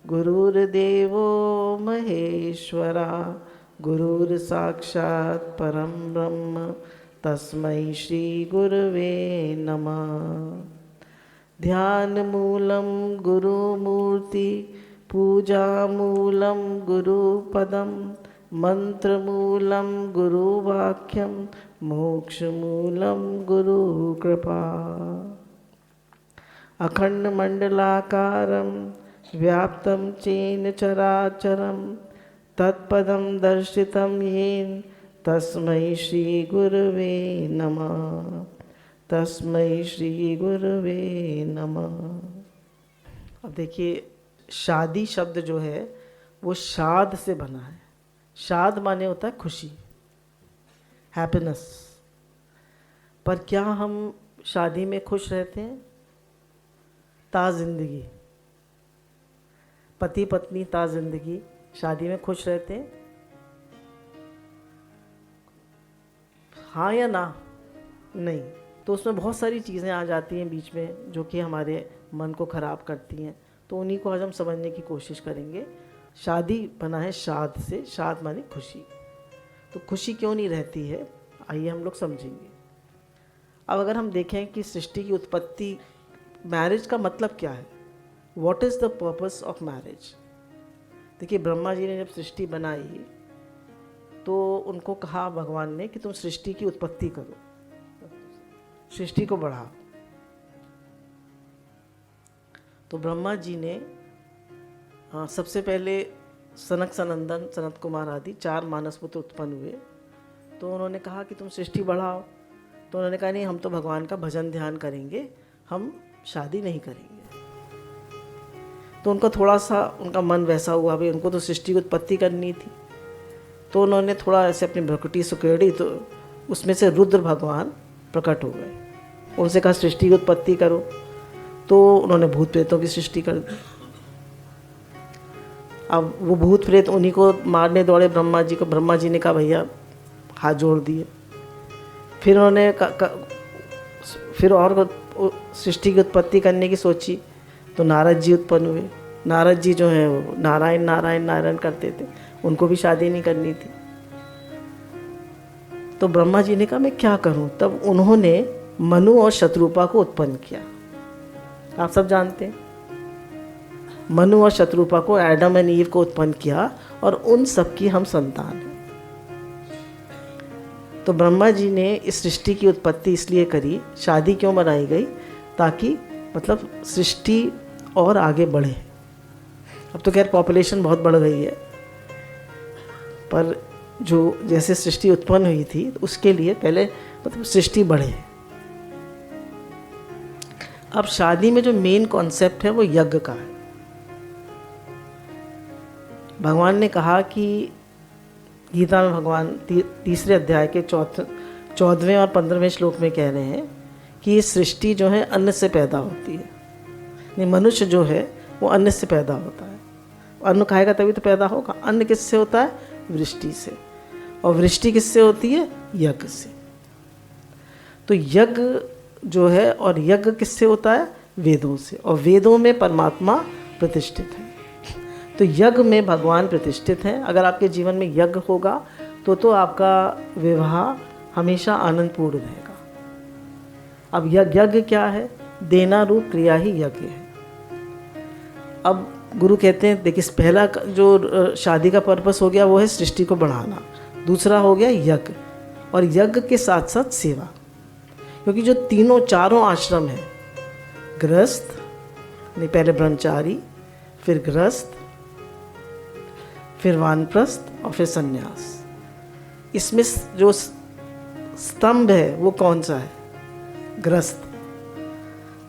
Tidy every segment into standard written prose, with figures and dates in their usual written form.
गुरुर्देवो महेश्वरा गुरुर्साक्षात् परं ब्रह्म तस्मै श्री गुरवे नमः। ध्यानमूलं गुरुमूर्ति पूजामूलं गुरुपदं मंत्रमूलं गुरुवाक्यं मोक्षमूलं गुरुकृपा। अखंडमंडलाकारं व्याप्तं चेन चराचरं तत्पदं दर्शितं येन तस्मै श्री गुरवे नमः। तस्मै श्री गुरवे नमः। अब देखिए, शादी शब्द जो है वो शाद से बना है। शाद माने होता है खुशी, हैप्पीनेस। पर क्या हम शादी में खुश रहते हैं? ता जिंदगी, पति पत्नी ता जिंदगी शादी में खुश रहते हैं? हाँ या ना? नहीं। तो उसमें बहुत सारी चीज़ें आ जाती हैं बीच में जो कि हमारे मन को ख़राब करती हैं। तो उन्हीं को आज हम समझने की कोशिश करेंगे। शादी बना है शाद से, शाद माने खुशी। तो खुशी क्यों नहीं रहती है, आइए हम लोग समझेंगे। अब अगर हम देखें कि सृष्टि की उत्पत्ति, मैरिज का मतलब क्या है, what is the purpose of marriage. देखिए, ब्रह्मा जी ने जब सृष्टि बनाई तो उनको कहा भगवान ने कि तुम सृष्टि की उत्पत्ति करो, सृष्टि को बढ़ाओ। तो ब्रह्मा जी ने सबसे पहले सनक सनंदन सनत कुमार आदि 4 मानस पुत्र उत्पन्न हुए। तो उन्होंने कहा कि तुम सृष्टि बढ़ाओ। तो उन्होंने कहा नहीं, हम तो भगवान का भजन ध्यान करेंगे, हम शादी नहीं करेंगे। तो उनका थोड़ा सा उनका मन वैसा हुआ, भाई उनको तो सृष्टि की उत्पत्ति करनी थी। तो उन्होंने थोड़ा ऐसे अपनी भ्रकुटी सुकेड़ी, तो उसमें से रुद्र भगवान प्रकट हो गए। उनसे कहा सृष्टि की उत्पत्ति करो। तो उन्होंने भूत प्रेतों की सृष्टि कर दी। अब वो भूत प्रेत उन्हीं को मारने दौड़े ब्रह्मा जी को। ब्रह्मा जी ने कहा भैया हाथ जोड़ दिए। फिर उन्होंने फिर और सृष्टि की उत्पत्ति करने की सोची। तो नारद जी उत्पन्न हुए। नारद जी जो हैं वो नारायण नारायण नारायण करते थे, उनको भी शादी नहीं करनी थी। तो ब्रह्मा जी ने कहा मैं क्या करूं। तब उन्होंने मनु और शत्रुपा को उत्पन्न किया। आप सब जानते हैं, मनु और शत्रुपा को, एडम एंड ईव को उत्पन्न किया और उन सब की हम संतान हैं। तो ब्रह्मा जी ने इस सृष्टि की उत्पत्ति इसलिए करी, शादी क्यों बनाई गई, ताकि मतलब सृष्टि और आगे बढ़े। अब तो खैर पॉपुलेशन बहुत बढ़ गई है, पर जो जैसे सृष्टि उत्पन्न हुई थी उसके लिए पहले मतलब सृष्टि बढ़े। अब शादी में जो मेन कॉन्सेप्ट है वो यज्ञ का है। भगवान ने कहा कि गीता में भगवान तीसरे अध्याय के 14वें और 15वें श्लोक में कह रहे हैं कि ये सृष्टि जो है अन्न से पैदा होती है। नहीं, मनुष्य जो है वो अन्न से पैदा होता है। अन्न खाएगा तभी तो पैदा होगा। अन्न किससे होता है? वृष्टि से। और वृष्टि किससे होती है? यज्ञ से। तो यज्ञ जो है, और यज्ञ किससे होता है? वेदों से। और वेदों में परमात्मा प्रतिष्ठित है। तो यज्ञ में भगवान प्रतिष्ठित हैं। अगर आपके जीवन में यज्ञ होगा तो आपका विवाह हमेशा आनंदपूर्ण रहेगा। अब यज्ञ क्या है? देना रूप क्रिया ही यज्ञ है। अब गुरु कहते हैं देखिए, पहला जो शादी का पर्पस हो गया वो है सृष्टि को बढ़ाना। दूसरा हो गया यज्ञ, और यज्ञ के साथ साथ सेवा। क्योंकि जो चारों आश्रम हैं, गृहस्थ नहीं, पहले ब्रह्मचारी, फिर गृहस्थ, फिर वानप्रस्थ और फिर सन्यास। इसमें जो स्तंभ है वो कौन सा है? गृहस्थ।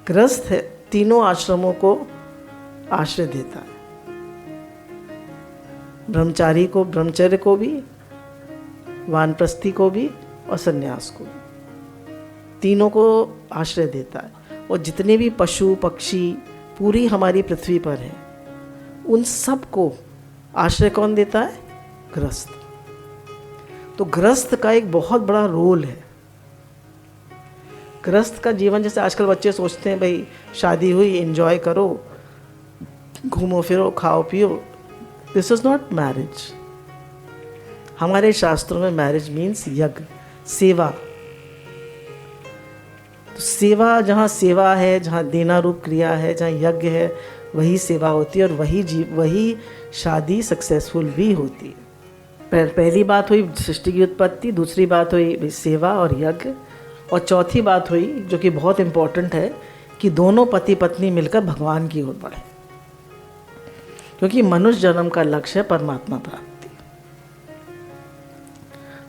गृहस्थ है, तीनों आश्रमों को आश्रय देता है। ब्रह्मचारी को, ब्रह्मचर्य को भी, वानप्रस्थी को भी और सन्यास को भी, तीनों को आश्रय देता है। और जितने भी पशु पक्षी पूरी हमारी पृथ्वी पर हैं, उन सब को आश्रय कौन देता है? गृहस्थ। तो गृहस्थ का एक बहुत बड़ा रोल है। गृहस्थ का जीवन, जैसे आजकल बच्चे सोचते हैं भाई शादी हुई एंजॉय करो, घूमो फिरो खाओ पियो, दिस इज नॉट मैरिज। हमारे शास्त्रों में मैरिज मीन्स यज्ञ, सेवा। तो सेवा, जहाँ सेवा है, जहाँ देना रूप क्रिया है, जहाँ यज्ञ है, वही सेवा होती है और वही शादी सक्सेसफुल भी होती है। पहली बात हुई सृष्टि की उत्पत्ति, दूसरी बात हुई सेवा और यज्ञ, और चौथी बात हुई जो कि बहुत इम्पोर्टेंट है कि दोनों पति पत्नी मिलकर भगवान की ओर बढ़े, क्योंकि मनुष्य जन्म का लक्ष्य है परमात्मा प्राप्ति।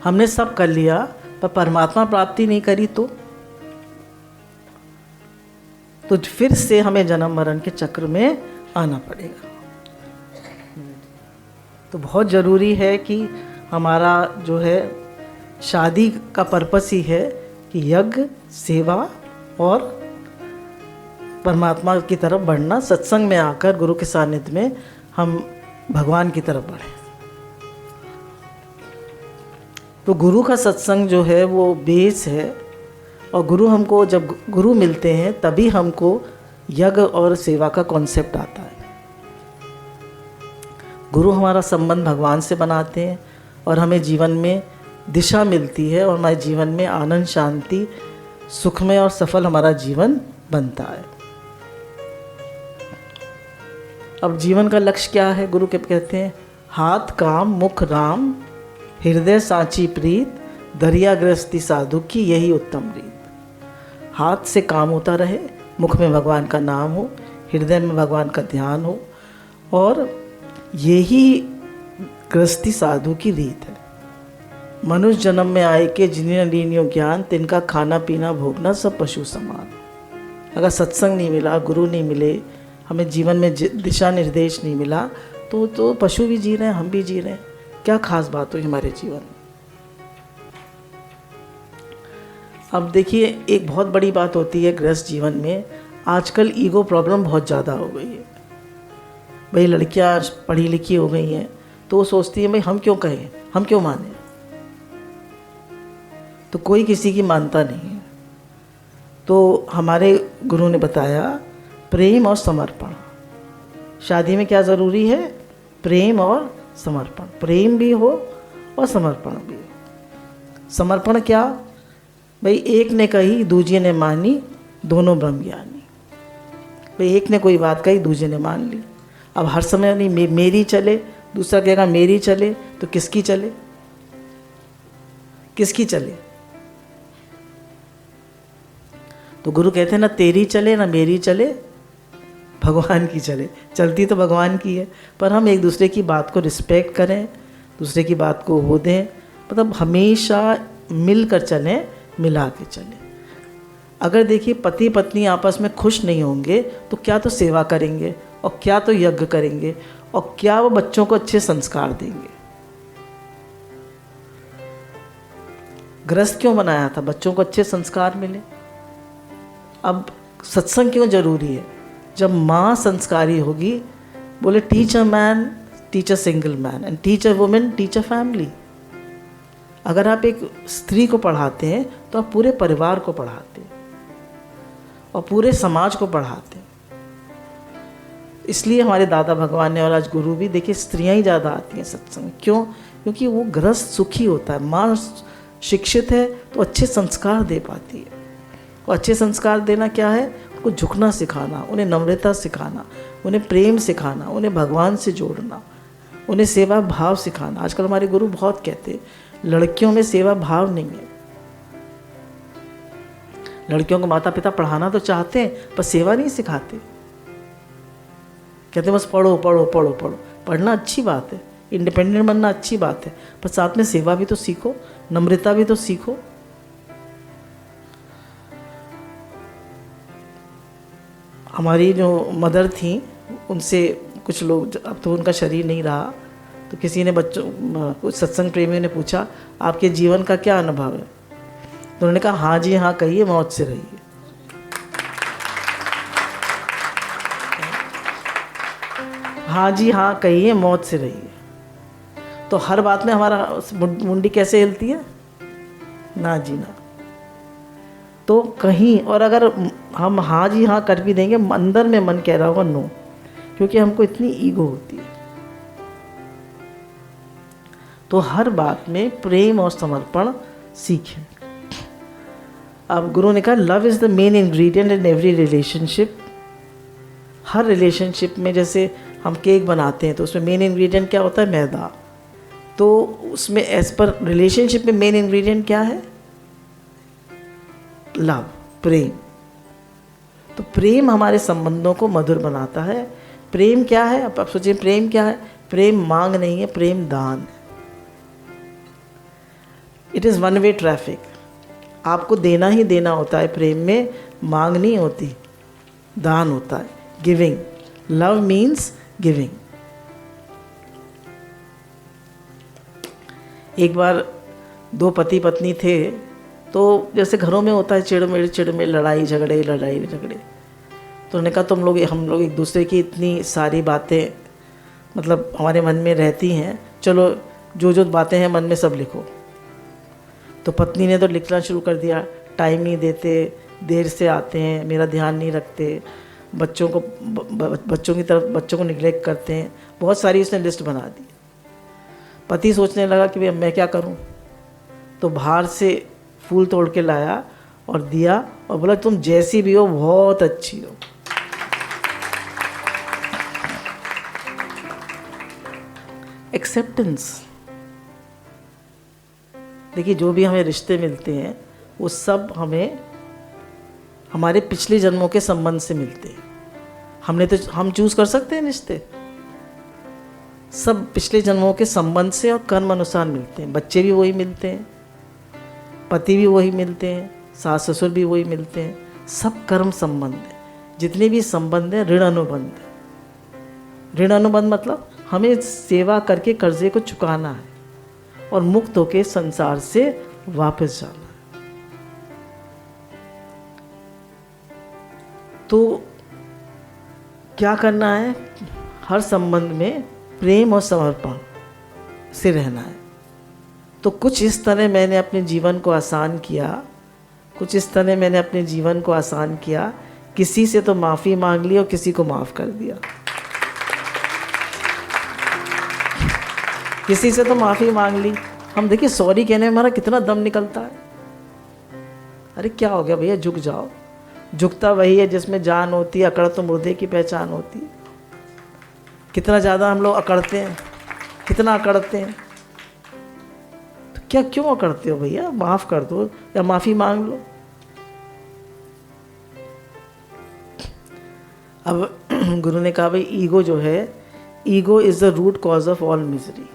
हमने सब कर लिया पर परमात्मा प्राप्ति नहीं करी तो फिर से हमें जन्म मरण के चक्र में आना पड़ेगा। तो बहुत ज़रूरी है कि हमारा जो है शादी का पर्पस ही है कि यज्ञ, सेवा और परमात्मा की तरफ बढ़ना, सत्संग में आकर गुरु के सानिध्य में हम भगवान की तरफ बढ़ें। तो गुरु का सत्संग जो है वो बेस है, और गुरु हमको, जब गुरु मिलते हैं तभी हमको यज्ञ और सेवा का कॉन्सेप्ट आता है। गुरु हमारा संबंध भगवान से बनाते हैं और हमें जीवन में दिशा मिलती है और हमारे जीवन में आनंद, शांति, सुखमय और सफल हमारा जीवन बनता है। अब जीवन का लक्ष्य क्या है? गुरु के कहते हैं हाथ काम मुख राम, हृदय साची प्रीत, दरिया गृहस्थी साधु की यही उत्तम रीत। हाथ से काम होता रहे, मुख में भगवान का नाम हो, हृदय में भगवान का ध्यान हो, और यही गृहस्थी साधु की रीत है। मनुष्य जन्म में आए के जिन्हें लीनियो ज्ञान, तिनका खाना पीना भोगना सब पशु समान। अगर सत्संग नहीं मिला, गुरु नहीं मिले, हमें जीवन में दिशा निर्देश नहीं मिला, तो पशु भी जी रहे हैं, हम भी जी रहे हैं। क्या खास बात हुई हमारे जीवन में? अब देखिए, एक बहुत बड़ी बात होती है गृहस्थ जीवन में, आजकल ईगो प्रॉब्लम बहुत ज़्यादा हो गई है। भाई लड़कियां पढ़ी लिखी हो गई हैं तो वो सोचती हैं भाई हम क्यों कहें, हम क्यों माने, तो कोई किसी की मानता नहीं है। तो हमारे गुरु ने बताया प्रेम और समर्पण। शादी में क्या ज़रूरी है? प्रेम और समर्पण। प्रेम भी हो और समर्पण भी हो। समर्पण क्या? भाई एक ने कही दूजे ने मानी, दोनों ब्रह्म ज्ञानी। भाई एक ने कोई बात कही, दूजे ने मान ली। अब हर समय नहीं मेरी चले, दूसरा कहेगा मेरी चले, तो किसकी चले? किसकी चले? तो गुरु कहते हैं ना तेरी चले ना मेरी चले, भगवान की चले। चलती तो भगवान की है, पर हम एक दूसरे की बात को रिस्पेक्ट करें, दूसरे की बात को हो दें, मतलब हमेशा मिलकर चलें, मिला के चलें। अगर देखिए पति पत्नी आपस में खुश नहीं होंगे तो क्या तो सेवा करेंगे, और क्या तो यज्ञ करेंगे, और क्या वो बच्चों को अच्छे संस्कार देंगे। गृहस्थ क्यों बनाया था? बच्चों को अच्छे संस्कार मिले। अब सत्संग क्यों जरूरी है? जब माँ संस्कारी होगी, बोले teach a man teach a single man and teach a women teach a family. अगर आप एक स्त्री को पढ़ाते हैं तो आप पूरे परिवार को पढ़ाते हैं और पूरे समाज को पढ़ाते हैं। इसलिए हमारे दादा भगवान ने और आज गुरु भी, देखिए स्त्रियां ही ज़्यादा आती हैं सत्संग। क्यों? क्योंकि वो गृहस्थ सुखी होता है। माँ शिक्षित है तो अच्छे संस्कार दे पाती है, और अच्छे संस्कार देना क्या है? उनको झुकना सिखाना, उन्हें नम्रता सिखाना, उन्हें प्रेम सिखाना, उन्हें भगवान से जोड़ना, उन्हें सेवा भाव सिखाना। आजकल हमारे गुरु बहुत कहते हैं लड़कियों में सेवा भाव नहीं है। लड़कियों को माता पिता पढ़ाना तो चाहते हैं पर सेवा नहीं सिखाते। कहते हैं बस पढ़ो पढ़ो पढ़ो पढ़ो। पढ़ना अच्छी बात है, इंडिपेंडेंट बनना अच्छी बात है, पर साथ में सेवा भी तो सीखो, नम्रता भी तो सीखो। हमारी जो मदर थी उनसे कुछ लोग, अब तो उनका शरीर नहीं रहा, तो किसी ने बच्चों, कुछ सत्संग प्रेमियों ने पूछा आपके जीवन का क्या अनुभव है? तो उन्होंने कहा हाँ जी हाँ कहिए, मौत से रहिए। हाँ जी हाँ कहिए, मौत से रहिए। तो हर बात में हमारा मुंडी कैसे हिलती है? ना जी ना। तो कहीं, और अगर हम हाँ जी हाँ कर भी देंगे, अंदर में मन कह रहा होगा नो, क्योंकि हमको इतनी ईगो होती है। तो हर बात में प्रेम और समर्पण सीखें। अब गुरु ने कहा love is the main ingredient in every relationship. Her relationship में जैसे हम केक बनाते हैं तो उसमें मेन इंग्रेडिएंट क्या होता है? मैदा। तो उसमें एज पर रिलेशनशिप में मेन इंग्रेडिएंट क्या है? लव, प्रेम। तो प्रेम हमारे संबंधों को मधुर बनाता है। प्रेम क्या है? अब आप सोचिए प्रेम क्या है? प्रेम मांग नहीं है, प्रेम दान है। It is one way traffic. आपको देना ही देना होता है प्रेम में, मांग नहीं होती, दान होता है, गिविंग। Love means giving. एक बार दो पति पत्नी थे, तो जैसे घरों में होता है चिड़मेड़ लड़ाई झगड़े। तो उन्होंने कहा हम लोग एक दूसरे की इतनी सारी बातें मतलब हमारे मन में रहती हैं, चलो जो जो बातें हैं मन में सब लिखो। तो पत्नी ने तो लिखना शुरू कर दिया, टाइम नहीं देते, देर से आते हैं, मेरा ध्यान नहीं रखते, बच्चों को निग्लेक्ट करते हैं, बहुत सारी उसने लिस्ट बना दी। पति सोचने लगा कि भाई अब मैं क्या करूं, तो बाहर से फूल तोड़ के लाया और दिया और बोला तुम जैसी भी हो बहुत अच्छी हो। एक्सेप्टेंस। देखिए जो भी हमें रिश्ते मिलते हैं वो सब हमें हमारे पिछले जन्मों के संबंध से मिलते हैं। हम चूज कर सकते हैं रिश्ते, सब पिछले जन्मों के संबंध से और कर्म अनुसार मिलते हैं। बच्चे भी वही मिलते हैं, पति भी वही मिलते हैं, सास ससुर भी वही मिलते हैं, सब कर्म संबंध है। जितने भी संबंध हैं ऋण अनुबंध है। ऋण अनुबंध मतलब हमें सेवा करके कर्जे को चुकाना है और मुक्त होकर संसार से वापस जाना है। तो क्या करना है? हर संबंध में प्रेम और समर्पण से रहना है। तो कुछ इस तरह मैंने अपने जीवन को आसान किया, किसी से तो माफ़ी मांग ली और किसी को माफ़ कर दिया। किसी से तो माफ़ी मांग ली। हम देखिए सॉरी कहने में हमारा कितना दम निकलता है। अरे क्या हो गया भैया, झुक जाओ। झुकता वही है जिसमें जान होती है, अकड़ तो मुर्दे की पहचान होती है। कितना ज़्यादा हम लोग अकड़ते हैं, कितना अकड़ते हैं। तो क्या क्यों अकड़ते हो भैया? माफ़ कर दो या माफ़ी मांग लो। अब गुरु ने कहा भाई ईगो जो है, ego is the root cause of all misery.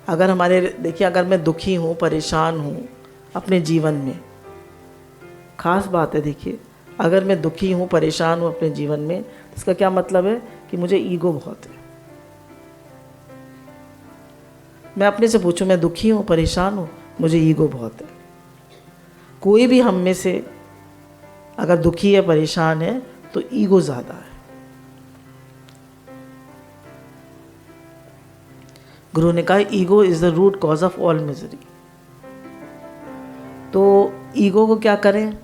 अगर मैं दुखी हूँ, परेशान हूँ अपने जीवन में, ख़ास बात है देखिए, अगर मैं दुखी हूँ, परेशान हूँ अपने जीवन में, तो इसका क्या मतलब है कि मुझे ईगो बहुत है। मैं अपने से पूछूं मैं दुखी हूँ, परेशान हूँ, मुझे ईगो बहुत है। कोई भी हम में से अगर दुखी है, परेशान है, तो ईगो ज़्यादा है। गुरु ने कहा ego is the root cause of all misery. तो ईगो को क्या करें?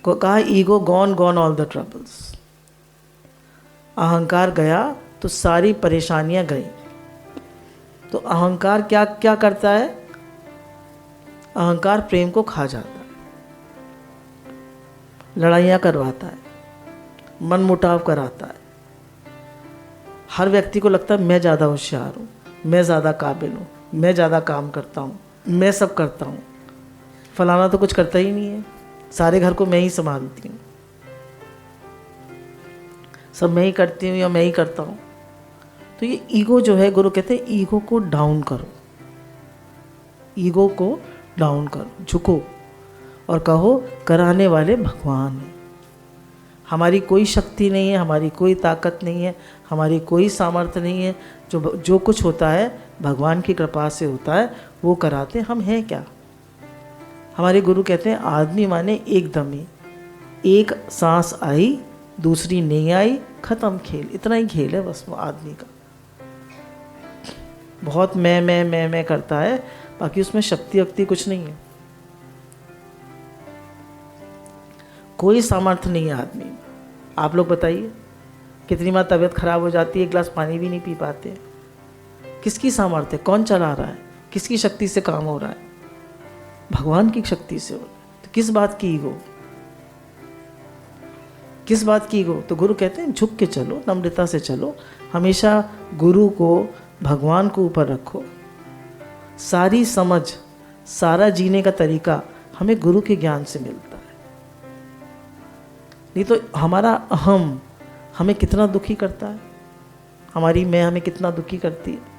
कहा ego gone all the troubles. अहंकार गया तो सारी परेशानियां गई। तो अहंकार क्या क्या करता है? अहंकार प्रेम को खा जाता है, लड़ाइयाँ करवाता है, मन मुटाव कराता है। हर व्यक्ति को लगता है मैं ज़्यादा होशियार हूँ, मैं ज़्यादा काबिल हूँ, मैं ज़्यादा काम करता हूँ, मैं सब करता हूँ, फलाना तो कुछ करता ही नहीं है, सारे घर को मैं ही संभालती हूँ, सब मैं ही करती हूँ या मैं ही करता हूँ। तो ये ईगो जो है, गुरु कहते हैं ईगो को डाउन करो, ईगो को डाउन करो, झुको और कहो कराने वाले भगवान हैं। हमारी कोई शक्ति नहीं है, हमारी कोई ताकत नहीं है, हमारी कोई सामर्थ्य नहीं है। जो कुछ होता है भगवान की कृपा से होता है, वो कराते। हम हैं क्या? हमारे गुरु कहते हैं आदमी माने एकदम ही, एक सांस आई दूसरी नहीं आई, खत्म खेल। इतना ही खेल है बस वो आदमी का। बहुत मैं करता है, बाकी उसमें शक्ति वक्ति कुछ नहीं है, कोई सामर्थ्य नहीं है आदमी में। आप लोग बताइए, कितनी बार तबीयत खराब हो जाती है, एक गिलास पानी भी नहीं पी पाते। किसकी सामर्थ्य, कौन चला रहा है, किसकी शक्ति से काम हो रहा है? भगवान की शक्ति से हो रहा है। तो किस बात की ईगो, किस बात की ईगो? तो गुरु कहते हैं झुक के चलो, नम्रता से चलो, हमेशा गुरु को, भगवान को ऊपर रखो। सारी समझ, सारा जीने का तरीका हमें गुरु के ज्ञान से मिलता है। नहीं तो हमारा अहम हमें कितना दुखी करता है, हमारी मैं हमें कितना दुखी करती है।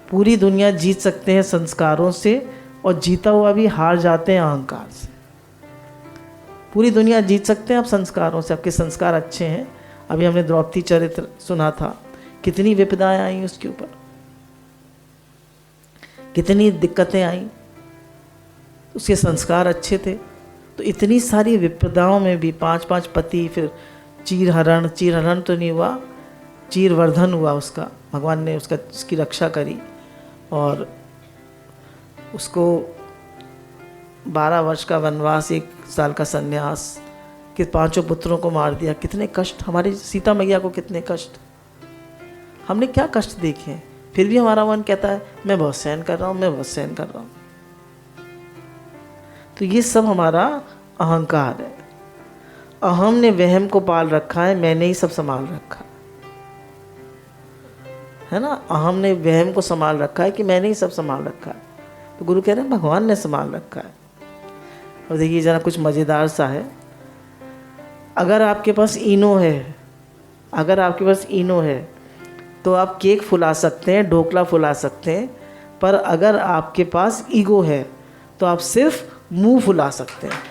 पूरी दुनिया जीत सकते हैं संस्कारों से, और जीता हुआ भी हार जाते हैं अहंकार से। पूरी दुनिया जीत सकते हैं आप संस्कारों से, आपके संस्कार अच्छे हैं। अभी हमने द्रौपदी चरित्र सुना था, कितनी विपदाएं आई उसके ऊपर, कितनी दिक्कतें आई, उसके संस्कार अच्छे थे। तो इतनी सारी विपदाओं में भी 5 पति, फिर चीरहरण तो नहीं हुआ, चीरवर्धन हुआ उसका, भगवान ने उसकी रक्षा करी, और उसको 12 वर्ष का वनवास, 1 साल का सन्यास, कि 5 पुत्रों को मार दिया। कितने कष्ट, हमारी सीता मैया को कितने कष्ट, हमने क्या कष्ट देखे हैं, फिर भी हमारा मन कहता है मैं बहुत सहन कर रहा हूँ, मैं बहुत सहन कर रहा हूँ। तो ये सब हमारा अहंकार है। अहम ने वहम को पाल रखा है, मैंने ही सब संभाल रखा है ना। अहम ने वहम को संभाल रखा है कि मैंने ही सब संभाल रखा है। तो गुरु कह रहे हैं भगवान ने संभाल रखा है। और देखिए जरा कुछ मज़ेदार सा है, अगर आपके पास इनो है, अगर आपके पास इनो है तो आप केक फुला सकते हैं, ढोकला फुला सकते हैं, पर अगर आपके पास ईगो है तो आप सिर्फ मुंह फुला सकते हैं।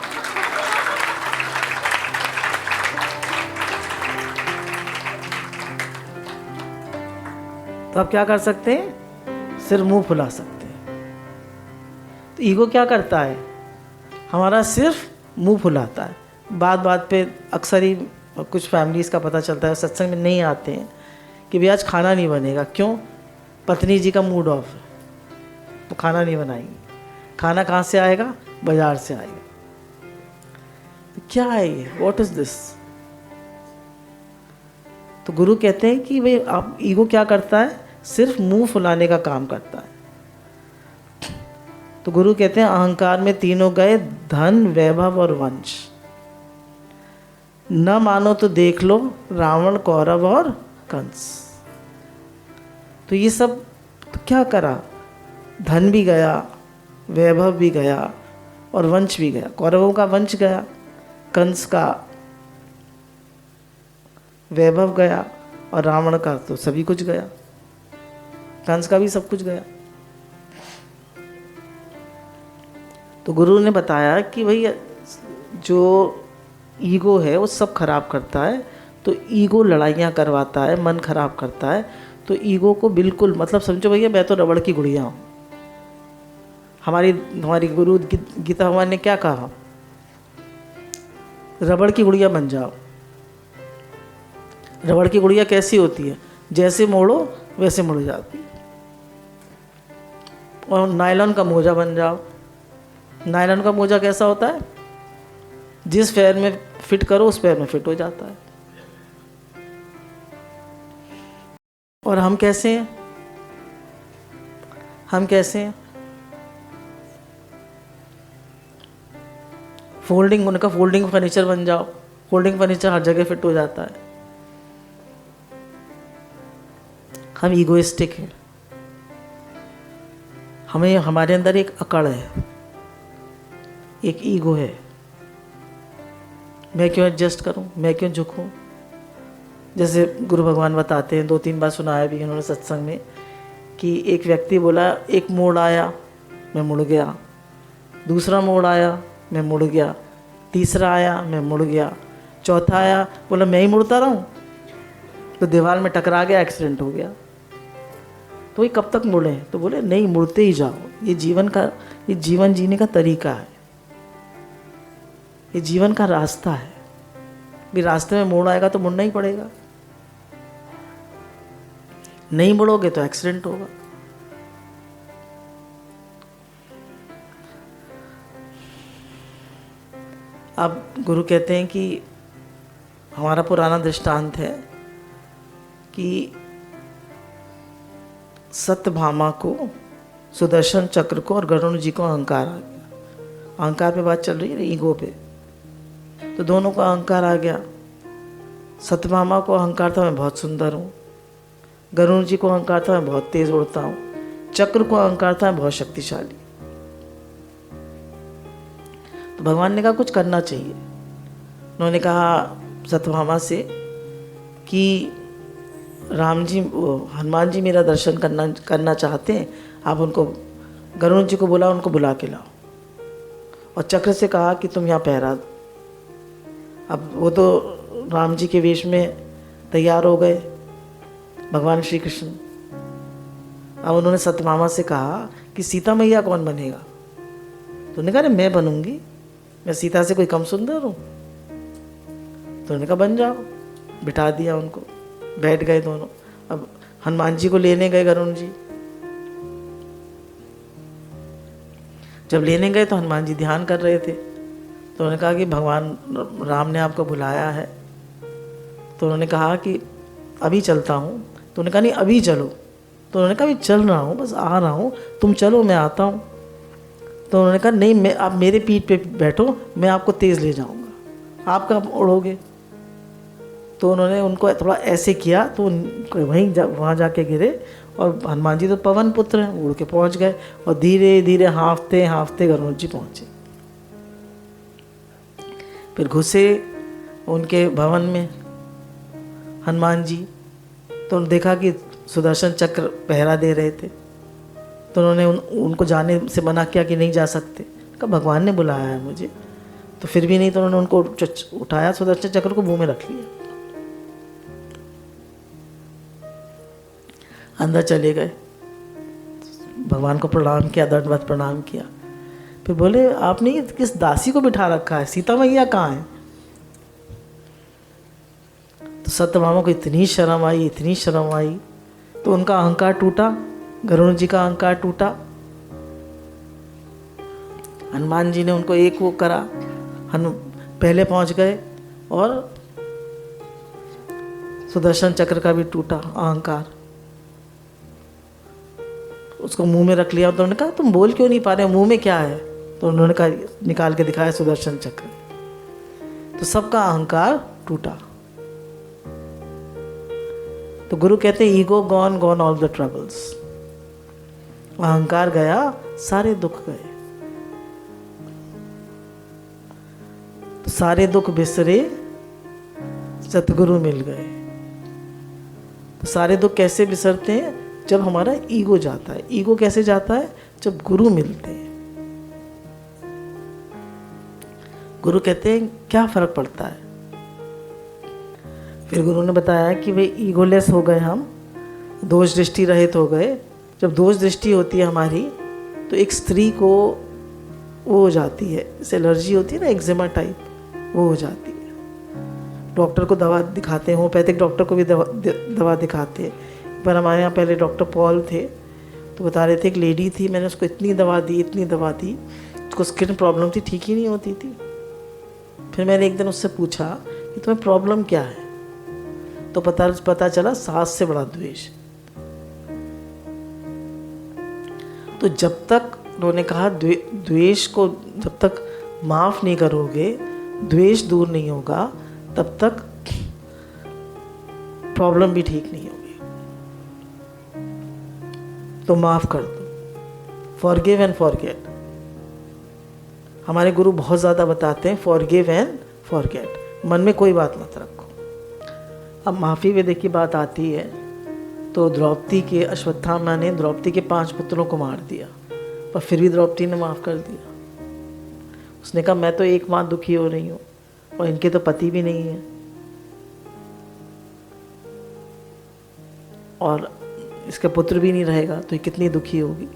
तो आप क्या कर सकते हैं, सिर्फ मुंह फुला सकते हैं। तो ईगो क्या करता है, हमारा सिर्फ मुंह फुलाता है। बात बात पे अक्सर ही कुछ फैमिलीज़ का पता चलता है, सत्संग में नहीं आते हैं कि भैया आज खाना नहीं बनेगा। क्यों? पत्नी जी का मूड ऑफ है, तो खाना नहीं बनाएंगे। खाना कहाँ से आएगा? बाजार से आएगा। तो क्या है ये, व्हाट इज दिस? तो गुरु कहते हैं कि भाई आप, ईगो क्या करता है, सिर्फ मुंह फुलाने का काम करता है। तो गुरु कहते हैं अहंकार में तीनों गए, धन, वैभव और वंश। न मानो तो देख लो रावण, कौरव और कंस। तो ये सब तो क्या करा, धन भी गया, वैभव भी गया और वंश भी गया। कौरवों का वंश गया, कंस का वैभव गया, और रावण का तो सभी कुछ गया, कंस का भी सब कुछ गया। तो गुरु ने बताया कि भाई जो ईगो है वो सब खराब करता है। तो ईगो लड़ाइयाँ करवाता है, मन खराब करता है। तो ईगो को बिल्कुल, मतलब समझो भैया मैं तो रबड़ की गुड़िया हूँ। हमारी गुरु गीता भगवान ने क्या कहा, रबड़ की गुड़िया बन जाओ। रबड़ की गुड़िया कैसी होती है, जैसे मोड़ो वैसे मुड़ जाती है। और नायलॉन का मोजा बन जाओ। नायलॉन का मोजा कैसा होता है, जिस पैर में फिट करो उस पैर में फिट हो जाता है। और हम कैसे हैं, हम कैसे हैं, फोल्डिंग, उनका फोल्डिंग फर्नीचर बन जाओ। फोल्डिंग फर्नीचर हर जगह फिट हो जाता है। हम ईगोइस्टिक हैं, हमें, हमारे अंदर एक अकड़ है, एक ईगो है। मैं क्यों एडजस्ट करूं, मैं क्यों झुकूं। जैसे गुरु भगवान बताते हैं, 2-3 बार सुनाया भी उन्होंने सत्संग में, कि एक व्यक्ति बोला एक मोड़ आया मैं मुड़ गया, दूसरा मोड़ आया मैं मुड़ गया, तीसरा आया मैं मुड़ गया, चौथा आया बोला मैं ही मुड़ता रहूं, तो दीवार में टकरा गया, एक्सीडेंट हो गया। तो ये कब तक मुड़े? तो बोले नहीं, मुड़ते ही जाओ। ये जीवन जीने का तरीका है, ये जीवन का रास्ता है। भी रास्ते में मोड़ आएगा तो मुड़ना ही पड़ेगा, नहीं मुड़ोगे तो एक्सीडेंट होगा। अब गुरु कहते हैं कि हमारा पुराना दृष्टांत है कि सत्यभामा को, सुदर्शन चक्र को और गरुण जी को अहंकार आ गया। अहंकार पे बात चल रही है, ईगो पे। तो दोनों को अहंकार आ गया। सत्यभामा को अहंकार था मैं बहुत सुंदर हूँ, गरुण जी को अहंकार था मैं बहुत तेज उड़ता हूँ, चक्र को अहंकार था मैं बहुत शक्तिशाली। तो भगवान ने कहा कुछ करना चाहिए। उन्होंने कहा सत्यभामा से कि राम जी, हनुमान जी मेरा दर्शन करना चाहते हैं, आप उनको, गरुण जी को बुला, उनको बुला के लाओ। और चक्र से कहा कि तुम यहाँ पहरा दो। अब वो तो राम जी के वेश में तैयार हो गए भगवान श्री कृष्ण। अब उन्होंने सत्यभामा से कहा कि सीता मैया कौन बनेगा? तो उन्होंने कहा अरे मैं बनूंगी, मैं सीता से कोई कम सुंदर हूँ। तो उन्होंने कहा बन जाओ। बिठा दिया उनको, बैठ गए दोनों। अब हनुमान जी को लेने गए गरुण जी। जब लेने गए तो हनुमान जी ध्यान कर रहे थे। तो उन्होंने कहा कि भगवान राम ने आपको बुलाया है। तो उन्होंने कहा कि अभी चलता हूँ। तो उन्होंने कहा नहीं अभी चलो। तो उन्होंने कहा अभी चल रहा हूँ, बस आ रहा हूँ, तुम चलो मैं आता हूँ। तो उन्होंने कहा नहीं, मैं, आप मेरे पीठ पे बैठो, मैं आपको तेज़ ले जाऊँगा, आप कब उड़ोगे? तो उन्होंने उनको थोड़ा ऐसे किया तो वहाँ जाके गिरे। और हनुमान जी तो पवन पुत्र हैं, उड़ के पहुँच गए। और धीरे धीरे हाँफते हाँफते गरुड़ जी पहुँचे। फिर घुसे उनके भवन में हनुमान जी। तो उन्होंने देखा कि सुदर्शन चक्र पहरा दे रहे थे। तो उन्होंने उनको जाने से मना किया कि नहीं जा सकते। कहा भगवान ने बुलाया है मुझे। तो फिर भी नहीं, तो उन्होंने उनको उठाया, सुदर्शन चक्र को मुंह में रख लिया, अंदर चले गए। भगवान को प्रणाम किया, दंडवत प्रणाम किया। फिर बोले आपने ये किस दासी को बिठा रखा है, सीता मैया कहाँ है? तो सत्यभामा को इतनी शर्म आई, इतनी शर्म आई। तो उनका अहंकार टूटा, गरुड़ जी का अहंकार टूटा। हनुमान जी ने उनको एक वो करा, पहले पहुंच गए। और सुदर्शन चक्र का भी टूटा अहंकार, उसको मुंह में रख लिया। तो उन्होंने कहा तुम बोल क्यों नहीं पा रहे, मुंह में क्या है? तो उन्होंने कहा, निकाल के दिखाया सुदर्शन चक्र। तो सबका अहंकार टूटा। तो गुरु कहते हैं ego gone, gone all the troubles. अहंकार गया, सारे दुख गए। तो सारे दुख बिसरे, सतगुरु मिल गए। तो सारे दुख कैसे बिसरते हैं? जब हमारा ईगो जाता है। ईगो कैसे जाता है? जब गुरु मिलते हैं। गुरु कहते हैं क्या फर्क पड़ता है? फिर गुरु ने बताया कि भाई ईगोलेस हो गए हम, दोष दृष्टि रहित हो गए। जब दोष दृष्टि होती है हमारी, तो एक स्त्री को वो हो जाती है, जैसे एलर्जी होती है ना, एक्जिमा टाइप, वो हो जाती है। डॉक्टर को दवा दिखाते हैं, होम्योपैथिक डॉक्टर को भी दवा दिखाते हैं। पर हमारे यहाँ पहले डॉक्टर पॉल थे, तो बता रहे थे एक लेडी थी, मैंने उसको इतनी दवा दी, उसको स्किन प्रॉब्लम थी, ठीक ही नहीं होती थी। फिर मैंने एक दिन उससे पूछा कि तुम्हें प्रॉब्लम क्या है? तो पता चला सास से बड़ा द्वेष। तो जब तक उन्होंने कहा द्वेष को जब तक माफ नहीं करोगे, द्वेष दूर नहीं होगा, तब तक प्रॉब्लम भी ठीक नहीं होगी। तो माफ कर दो, फॉरगिव एंड फॉरगेट। हमारे गुरु बहुत ज़्यादा बताते हैं फॉरगिव एंड फॉरगेट, मन में कोई बात मत रखो। अब माफ़ी वेदे की बात आती है, तो द्रौपदी के, अश्वत्थामा ने द्रौपदी के 5 पुत्रों को मार दिया, पर फिर भी द्रौपदी ने माफ़ कर दिया। उसने कहा मैं तो एक माँ दुखी हो रही हूँ और इनके तो पति भी नहीं है, और इसका पुत्र भी नहीं रहेगा, तो ये कितनी दुखी होगी। तो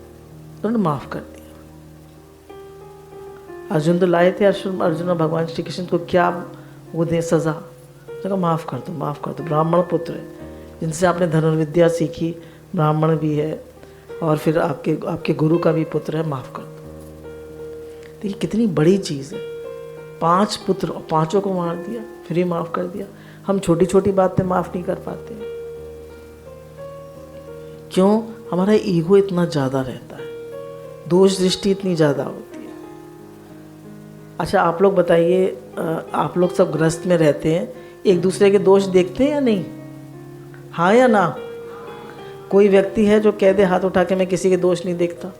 उन्होंने माफ़ कर दिया। अर्जुन तो लाए थे, अर्जुन और भगवान श्री कृष्ण को क्या वो दे सज़ा, तो माफ़ कर दो, माफ़ कर दो। ब्राह्मण पुत्र है, जिनसे आपने धनुर्विद्या सीखी, ब्राह्मण भी है, और फिर आपके गुरु का भी पुत्र है, माफ़ कर दो। देखिए कितनी बड़ी चीज़ है। 5 पुत्र, 5 को मार दिया, फिर ही माफ़ कर दिया। हम छोटी छोटी बातें माफ़ नहीं कर पाते। क्यों? हमारा ईगो इतना ज़्यादा रहता है, दोष दृष्टि इतनी ज़्यादा होती है। अच्छा आप लोग बताइए, आप लोग सब गृहस्थ में रहते हैं, एक दूसरे के दोष देखते हैं या नहीं? हाँ या ना? कोई व्यक्ति है जो कह दे हाथ उठा के मैं किसी के दोष नहीं देखता?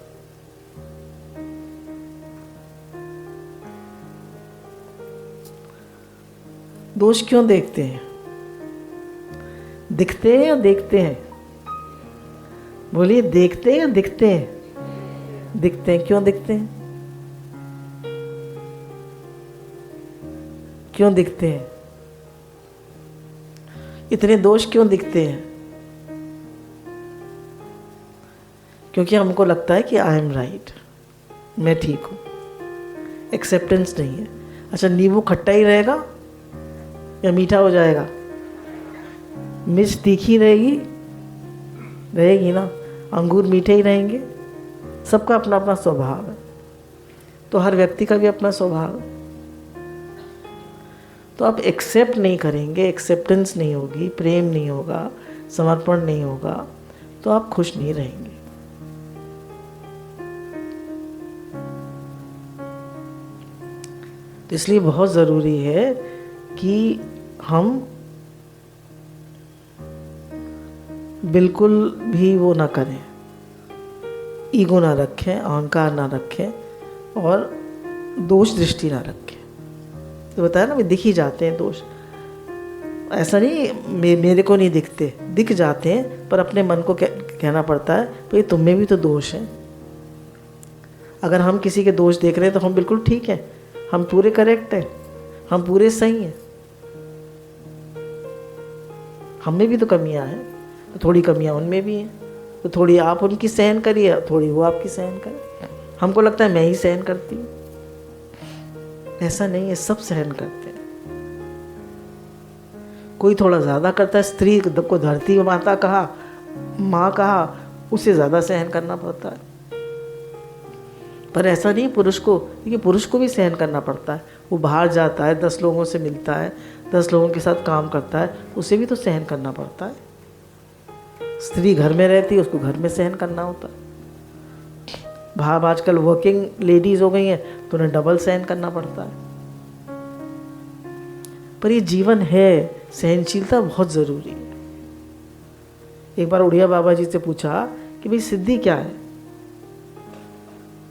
दोष क्यों देखते हैं? दिखते हैं या देखते हैं? बोलिए, देखते हैं या दिखते हैं? दिखते हैं। क्यों दिखते हैं? क्यों दिखते हैं? इतने दोष क्यों दिखते हैं? क्योंकि हमको लगता है कि आई एम राइट, मैं ठीक हूँ। एक्सेप्टेंस नहीं है। अच्छा, नींबू खट्टा ही रहेगा या मीठा हो जाएगा? मिर्च तीखी रहेगी? रहेगी ना। अंगूर मीठे ही रहेंगे? सबका अपना अपना स्वभाव है, तो हर व्यक्ति का भी अपना स्वभाव है। तो आप एक्सेप्ट नहीं करेंगे, एक्सेप्टेंस नहीं होगी, प्रेम नहीं होगा, समर्पण नहीं होगा, तो आप खुश नहीं रहेंगे। तो इसलिए बहुत ज़रूरी है कि हम बिल्कुल भी वो ना करें, ईगो ना रखें, अहंकार ना रखें और दोष दृष्टि ना रखें। तो बताया ना, वे दिख ही जाते हैं दोष। ऐसा नहीं मेरे को नहीं दिखते, दिख जाते हैं, पर अपने मन को कहना पड़ता है भाई तुम में भी तो दोष है। अगर हम किसी के दोष देख रहे हैं तो हम बिल्कुल ठीक हैं, हम पूरे करेक्ट हैं, हम पूरे सही हैं। हम में भी तो कमियां हैं, तो थोड़ी कमियां उनमें भी हैं, तो थोड़ी आप उनकी सहन करिए, थोड़ी वो आपकी सहन करे। हमको लगता है मैं ही सहन करती हूँ, ऐसा नहीं है, सब सहन करते हैं। कोई थोड़ा ज़्यादा करता है। स्त्री को धरती माता कहा, माँ कहा, उसे ज़्यादा सहन करना पड़ता है। पर ऐसा नहीं पुरुष को, क्योंकि पुरुष को भी सहन करना पड़ता है। वो बाहर जाता है, 10 लोगों से मिलता है, 10 लोगों के साथ काम करता है, उसे भी तो सहन करना पड़ता है। स्त्री घर में रहती है, उसको घर में सहन करना होता है। बाहर आजकल वर्किंग लेडीज हो गई हैं, तो उन्हें डबल सहन करना पड़ता है। पर ये जीवन है, सहनशीलता बहुत ज़रूरी है। एक बार उड़िया बाबा जी से पूछा कि भाई सिद्धि क्या है,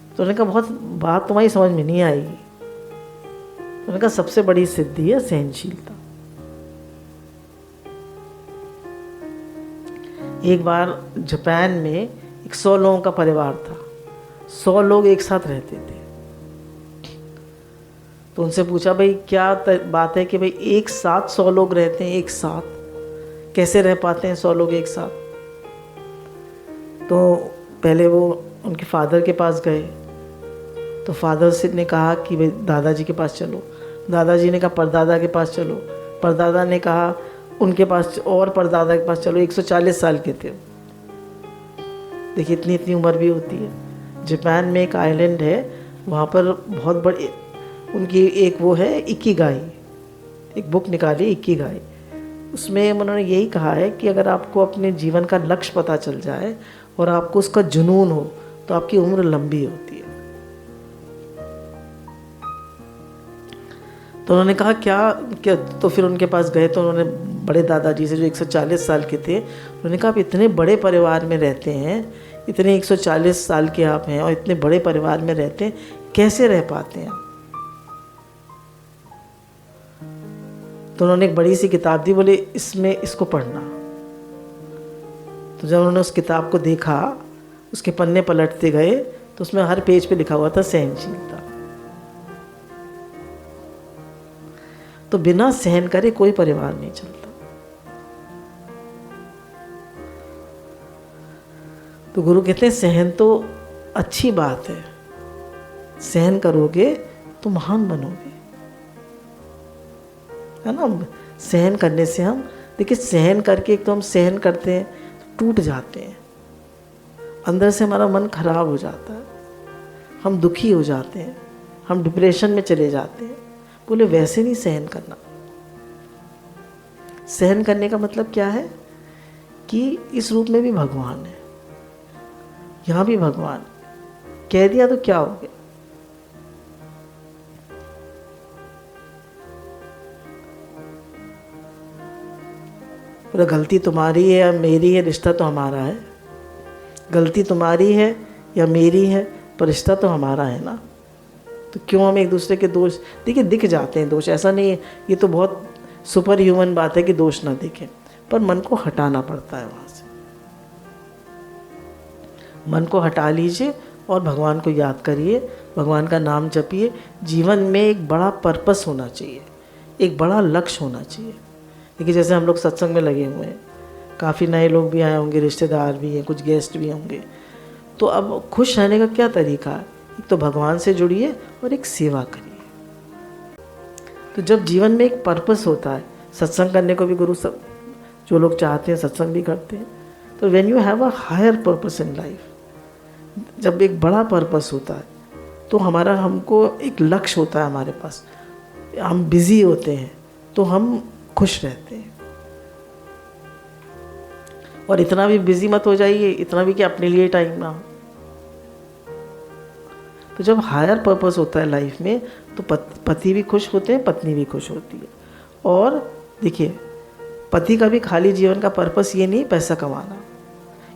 तो उन्होंने कहा बहुत बात तुम्हारी समझ में नहीं आएगी। उन्होंने कहा सबसे बड़ी सिद्धि है सहनशीलता। एक बार जापान में 100 लोगों का परिवार था, 100 लोग एक साथ रहते थे। तो उनसे पूछा भाई क्या बात है कि भाई एक साथ 100 लोग रहते हैं, एक साथ कैसे रह पाते हैं 100 लोग एक साथ? तो पहले वो उनके फादर के पास गए, तो फादर से ने कहा कि भाई दादाजी के पास चलो। दादाजी ने कहा परदादा के पास चलो। परदादा ने कहा उनके पास, और परदादा के पास चलो। 140 साल के थे। देखिए इतनी इतनी उम्र भी होती है। जापान में एक आइलैंड है, वहाँ पर बहुत बड़ी उनकी एक वो है इकिगाई, एक बुक निकाली इकिगाई। उसमें उन्होंने यही कहा है कि अगर आपको अपने जीवन का लक्ष्य पता चल जाए और आपको उसका जुनून हो तो आपकी उम्र लंबी होती है। तो उन्होंने कहा क्या तो फिर उनके पास गए, तो उन्होंने बड़े दादाजी से जो 140 साल के थे, उन्होंने कहा आप इतने बड़े परिवार में रहते हैं, इतने 140 साल के आप हैं और इतने बड़े परिवार में रहते हैं, कैसे रह पाते हैं? तो उन्होंने एक बड़ी सी किताब दी, बोले इसमें इसको पढ़ना। तो जब उन्होंने उस किताब को देखा, उसके पन्ने पलटते गए, तो उसमें हर पेज पे लिखा हुआ था सहनशीलता। तो बिना सहन करे कोई परिवार नहीं चलता। तो गुरु कहते हैं सहन तो अच्छी बात है, सहन करोगे तो महान बनोगे, है ना। सहन करने से हम देखिए, सहन करके एक तो हम सहन करते हैं तो टूट जाते हैं, अंदर से हमारा मन खराब हो जाता है, हम दुखी हो जाते हैं, हम डिप्रेशन में चले जाते हैं, बोले वैसे नहीं सहन करना। सहन करने का मतलब क्या है कि इस रूप में भी भगवान है, यहाँ भी भगवान, कह दिया तो क्या हो गया। बोले गलती तुम्हारी है या मेरी है, रिश्ता तो हमारा है। गलती तुम्हारी है या मेरी है, पर रिश्ता तो हमारा है ना। तो क्यों हम एक दूसरे के दोष, देखिए दिख जाते हैं दोष, ऐसा नहीं है, ये तो बहुत सुपर ह्यूमन बात है कि दोष ना दिखे, पर मन को हटाना पड़ता है वहाँ से। मन को हटा लीजिए और भगवान को याद करिए, भगवान का नाम जपिए। जीवन में एक बड़ा पर्पस होना चाहिए, एक बड़ा लक्ष्य होना चाहिए। देखिए जैसे हम लोग सत्संग में लगे हुए हैं, काफ़ी नए लोग भी आए होंगे, रिश्तेदार भी हैं, कुछ गेस्ट भी होंगे। तो अब खुश रहने का क्या तरीका है? एक तो भगवान से जुड़िए और एक सेवा करिए। तो जब जीवन में एक पर्पस होता है, सत्संग करने को भी गुरु सब जो लोग चाहते हैं सत्संग भी करते हैं। तो when you have a higher purpose in life, जब एक बड़ा पर्पस होता है तो हमको एक लक्ष्य होता है हमारे पास, हम बिजी होते हैं तो हम खुश रहते हैं। और इतना भी बिजी मत हो जाइए, इतना भी कि अपने लिए टाइम ना हो। तो जब हायर पर्पस होता है लाइफ में तो पति भी खुश होते हैं, पत्नी भी खुश होती है। और देखिए पति का भी खाली जीवन का पर्पस ये नहीं पैसा कमाना,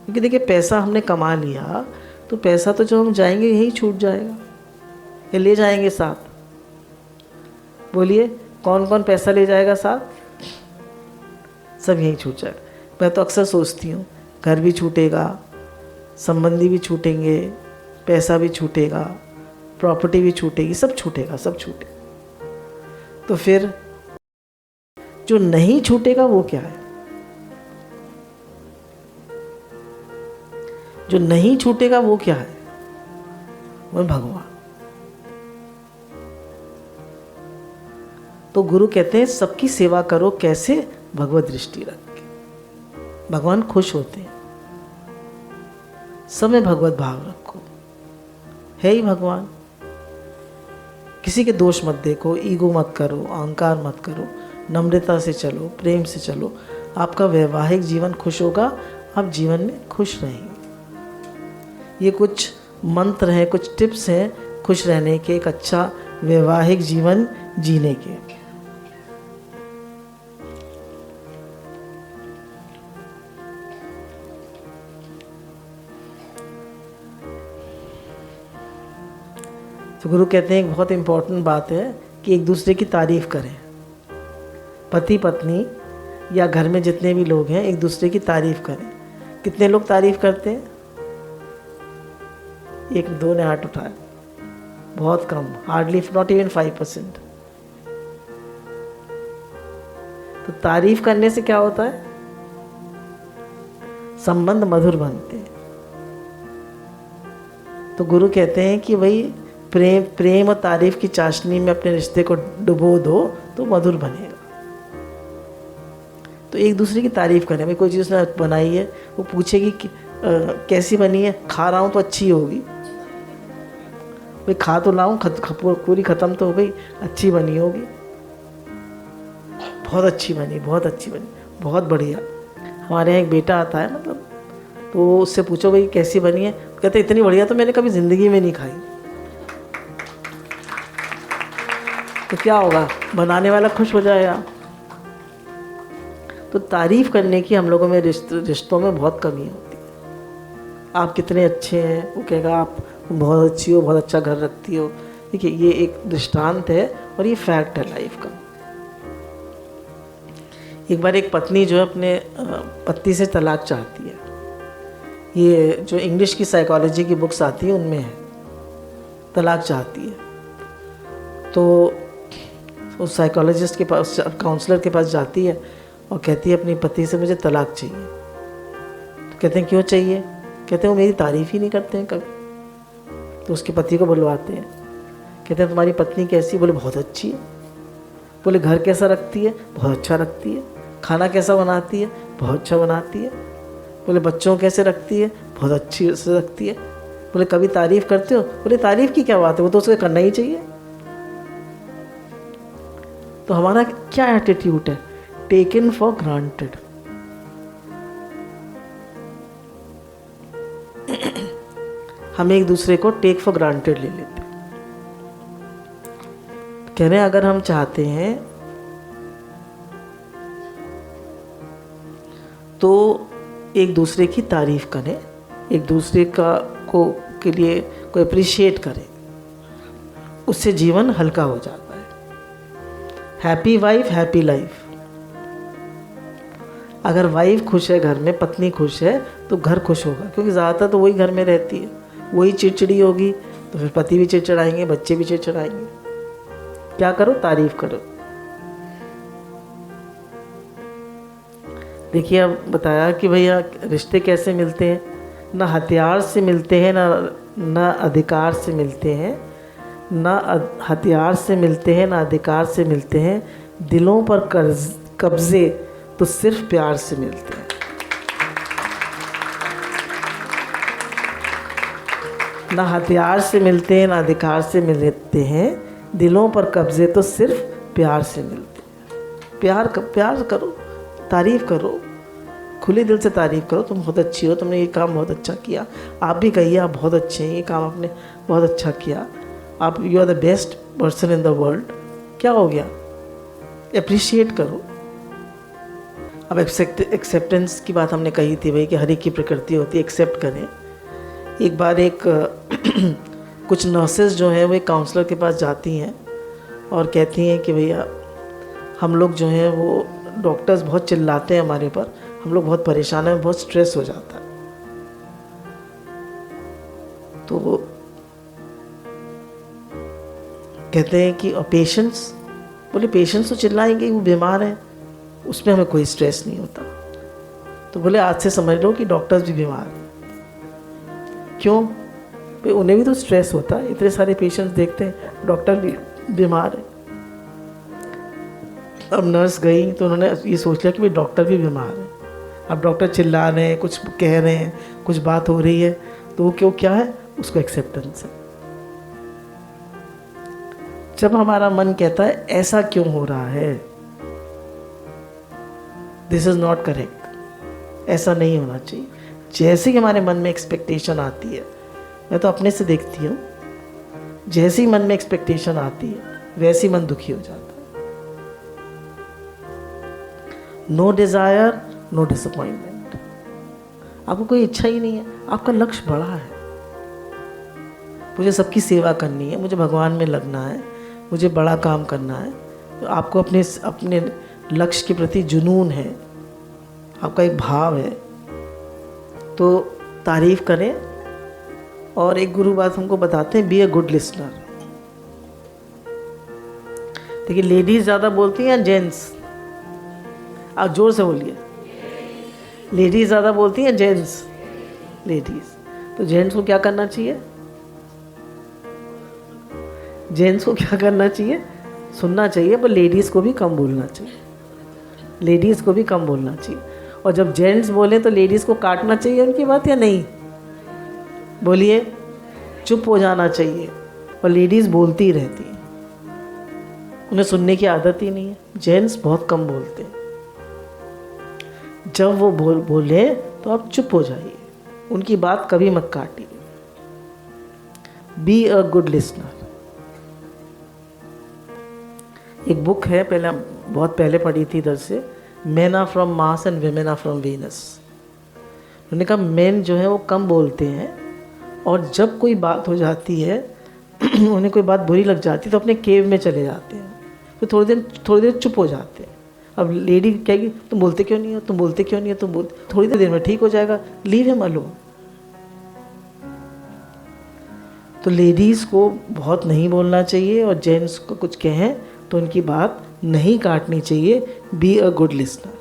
क्योंकि देखिए पैसा हमने कमा लिया तो पैसा तो जब हम जाएंगे यही छूट जाएगा, ये ले जाएंगे साथ। बोलिए कौन कौन पैसा ले जाएगा साथ? सब यहीं छूट जाएगा। मैं तो अक्सर सोचती हूँ घर भी छूटेगा, संबंधी भी छूटेंगे, पैसा भी छूटेगा, प्रॉपर्टी भी छूटेगी, सब छूटेगा, सब छूटेगा। तो फिर जो नहीं छूटेगा वो क्या है? जो नहीं छूटेगा वो क्या है? वो भगवान। तो गुरु कहते हैं सबकी सेवा करो, कैसे? भगवत दृष्टि रख के। भगवान खुश होते हैं, सब में भगवत भाव रखो, है ही भगवान। किसी के दोष मत देखो, ईगो मत करो, अहंकार मत करो, नम्रता से चलो, प्रेम से चलो। आपका वैवाहिक जीवन खुश होगा, आप जीवन में खुश रहेंगे। ये कुछ मंत्र हैं, कुछ टिप्स हैं खुश रहने के, एक अच्छा वैवाहिक जीवन जीने के। तो गुरु कहते हैं एक बहुत इम्पोर्टेंट बात है कि एक दूसरे की तारीफ करें। पति पत्नी या घर में जितने भी लोग हैं एक दूसरे की तारीफ करें। कितने लोग तारीफ करते हैं? एक दो ने हाथ उठाया, बहुत कम, हार्डली नॉट इवन 5%। तो तारीफ करने से क्या होता है? संबंध मधुर बनते हैं। तो गुरु कहते हैं कि भाई प्रेम और तारीफ की चाशनी में अपने रिश्ते को डुबो दो तो मधुर बनेगा। तो एक दूसरे की तारीफ करें। भाई कोई चीज़ उसने बनाई है, वो पूछेगी कि कैसी बनी है? खा रहा हूँ तो अच्छी होगी। भाई खा तो लाऊं, पूरी ख़त्म तो हो गई, अच्छी बनी होगी, बहुत अच्छी बनी, बहुत अच्छी बनी, बहुत बढ़िया। हमारे यहाँ एक बेटा आता है, मतलब तो उससे पूछो भाई कैसी बनी है, कहते इतनी बढ़िया तो मैंने कभी ज़िंदगी में नहीं खाई। तो क्या होगा? बनाने वाला खुश हो जाएगा। तो तारीफ करने की हम लोगों में रिश्तों में बहुत कमी होती है। आप कितने अच्छे हैं, वो कहेगा आप बहुत अच्छी हो, बहुत अच्छा घर रखती हो। देखिए ये एक दृष्टांत है और ये फैक्ट है लाइफ का। एक बार एक पत्नी जो है अपने पति से तलाक चाहती है। ये जो इंग्लिश की साइकोलॉजी की बुक्स आती है उनमें है, तलाक चाहती है। तो उस साइकोलॉजिस्ट के पास, काउंसलर के पास जाती है और कहती है अपने पति से मुझे तलाक चाहिए। तो कहते हैं क्यों चाहिए? कहते हैं वो मेरी तारीफ़ ही नहीं करते हैं कभी। तो उसके पति को बुलवाते हैं, कहते हैं तुम्हारी पत्नी कैसी? बोले बहुत अच्छी है। बोले घर कैसा रखती है? बहुत अच्छा रखती है। खाना कैसा बनाती है? बहुत अच्छा बनाती है। बोले बच्चों कैसे रखती है? बहुत अच्छी से रखती है। बोले कभी तारीफ़ करते हो? बोले तारीफ़ की क्या बात है, वो तो उसे करना ही चाहिए। तो हमारा क्या एटीट्यूड है? Taken for granted. हम एक दूसरे को टेक फॉर ग्रांटेड ले लेते हैं। कह रहे हैं अगर हम चाहते हैं तो एक दूसरे की तारीफ करें, एक दूसरे के लिए को अप्रिशिएट करें, उससे जीवन हल्का हो जाता है। Happy wife happy life. अगर वाइफ खुश है घर में, पत्नी खुश है, तो घर खुश होगा, क्योंकि ज़्यादातर तो वही घर में रहती है। वही चिड़चिड़ी होगी तो फिर पति भी चिड़चिड़ाएंगे, बच्चे भी चिड़चिड़ाएंगे। क्या करो? तारीफ करो। देखिए, अब बताया कि भैया रिश्ते कैसे मिलते हैं। ना हथियार से मिलते हैं, ना अधिकार से मिलते हैं। ना हथियार से मिलते हैं, ना अधिकार से मिलते हैं। दिलों पर कब्जे तो सिर्फ प्यार से मिलते हैं। ना हथियार से मिलते हैं, ना अधिकार से मिलते हैं। दिलों पर कब्जे तो सिर्फ प्यार से मिलते हैं। प्यार करो, तारीफ़ करो, खुले दिल से तारीफ़ करो। तुम बहुत अच्छी हो, तुमने ये काम बहुत अच्छा किया। आप भी कहिए आप बहुत अच्छे हैं, ये काम आपने बहुत अच्छा किया, आप you are the best person in the world. क्या हो गया? अप्रिशिएट करो। अब एक्सेप्टेंस की बात हमने कही थी भाई, कि हर एक की प्रकृति होती है, एक्सेप्ट करें। एक बार कुछ नर्सेज जो हैं वो एक काउंसलर के पास जाती हैं और कहती हैं कि भैया हम लोग जो हैं वो डॉक्टर्स बहुत चिल्लाते हैं हमारे पर, हम लोग बहुत परेशान हैं, बहुत स्ट्रेस हो जाता है। तो वो कहते हैं कि और पेशेंट्स? बोले पेशेंट्स तो चिल्लाएंगे, वो बीमार है, उसमें हमें कोई स्ट्रेस नहीं होता। तो बोले आज से समझ लो कि डॉक्टर्स भी बीमार हैं। क्यों? भाई उन्हें भी तो स्ट्रेस होता है, इतने सारे पेशेंट्स देखते हैं, डॉक्टर भी बीमार है। अब नर्स गई तो उन्होंने ये सोच लिया कि भाई डॉक्टर भी बीमार है। अब डॉक्टर चिल्ला रहे हैं, कुछ कह रहे हैं, कुछ बात हो रही है, तो वो क्यों क्या है? उसको एक्सेप्टेंस है। जब हमारा मन कहता है ऐसा क्यों हो रहा है, दिस इज नॉट करेक्ट, ऐसा नहीं होना चाहिए। जैसे ही हमारे मन में एक्सपेक्टेशन आती है, मैं तो अपने से देखती हूँ, जैसे ही मन में एक्सपेक्टेशन आती है वैसे ही मन दुखी हो जाता है। No desire no disappointment. आपको कोई इच्छा ही नहीं है, आपका लक्ष्य बड़ा है, मुझे सबकी सेवा करनी है, मुझे भगवान में लगना है, मुझे बड़ा काम करना है। तो आपको अपने लक्ष्य के प्रति जुनून है, आपका एक भाव है, तो तारीफ करें। और एक गुरु बात हमको बताते हैं, बी अ गुड लिसनर। देखिए, लेडीज ज़्यादा बोलती हैं या जेंट्स? आप जोर से बोलिए। लेडीज ज़्यादा बोलती हैं, जेंट्स? लेडीज। तो जेंट्स को क्या करना चाहिए? जेंट्स को क्या करना चाहिए? सुनना चाहिए, पर लेडीज़ को भी कम बोलना चाहिए। लेडीज़ को भी कम बोलना चाहिए। और जब जेंट्स बोले तो लेडीज़ को काटना चाहिए उनकी बात या नहीं? बोलिए। चुप हो जाना चाहिए। और लेडीज़ बोलती ही रहती हैं, उन्हें सुनने की आदत ही नहीं है। जेंट्स बहुत कम बोलते हैं। जब वो बोले तो आप चुप हो जाइए, उनकी बात कभी मत काटिए। Be a good listener. एक बुक है, बहुत पहले पढ़ी थी इधर से, men are from Mars and women are from Venus. उन्होंने कहा मेन जो है वो कम बोलते हैं, और जब कोई बात हो जाती है उन्हें कोई बात बुरी लग जाती है तो अपने केव में चले जाते हैं, फिर थोड़ी देर चुप हो जाते हैं। अब लेडी कहेगी तुम बोलते क्यों नहीं हो, तुम बोलते क्यों नहीं हो, तुम बोलते, थोड़ी देर में ठीक हो जाएगा, लीव हिम अलोन। तो लेडीज़ को बहुत नहीं बोलना चाहिए, और जेंट्स को कुछ कहें तो उनकी बात नहीं काटनी चाहिए। B a good listener.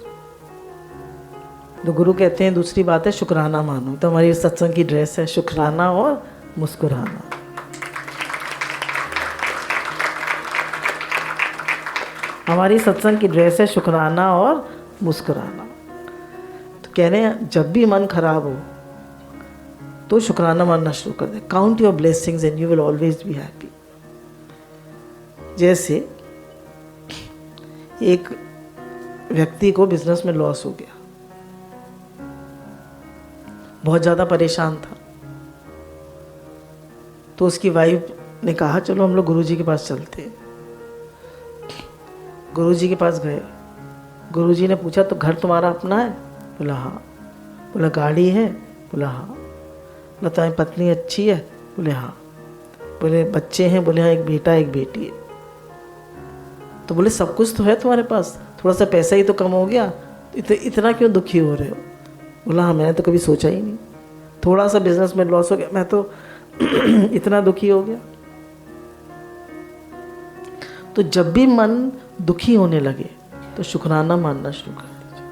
तो गुरु कहते हैं दूसरी बात है शुक्राना मानो। तो हमारी सत्संग की ड्रेस है शुक्राना और मुस्कुराना। हमारी सत्संग की ड्रेस है शुक्राना और मुस्कुराना। तो कह रहे हैं जब भी मन खराब हो तो शुक्राना मानना शुरू कर दे। Count your blessings and you will always be happy. जैसे एक व्यक्ति को बिजनेस में लॉस हो गया, बहुत ज़्यादा परेशान था। तो उसकी वाइफ ने कहा चलो हम लोग गुरुजी के पास चलते हैं। गुरुजी के पास गए। गुरुजी ने पूछा तो घर तुम्हारा अपना है? बोला हाँ। बोला गाड़ी है? बोला हाँ। बोला तुम्हारी पत्नी अच्छी है? बोले हाँ। बोले बच्चे हैं? बोले हाँ, एक बेटा एक बेटी है। तो बोले सब कुछ तो है तुम्हारे पास, थोड़ा सा पैसा ही तो कम हो गया, इतना क्यों दुखी हो रहे हो? बोला हाँ, मैंने तो कभी सोचा ही नहीं, थोड़ा सा बिजनेस में लॉस हो गया, मैं तो इतना दुखी हो गया। तो जब भी मन दुखी होने लगे तो शुक्राना मानना शुरू कर दीजिए।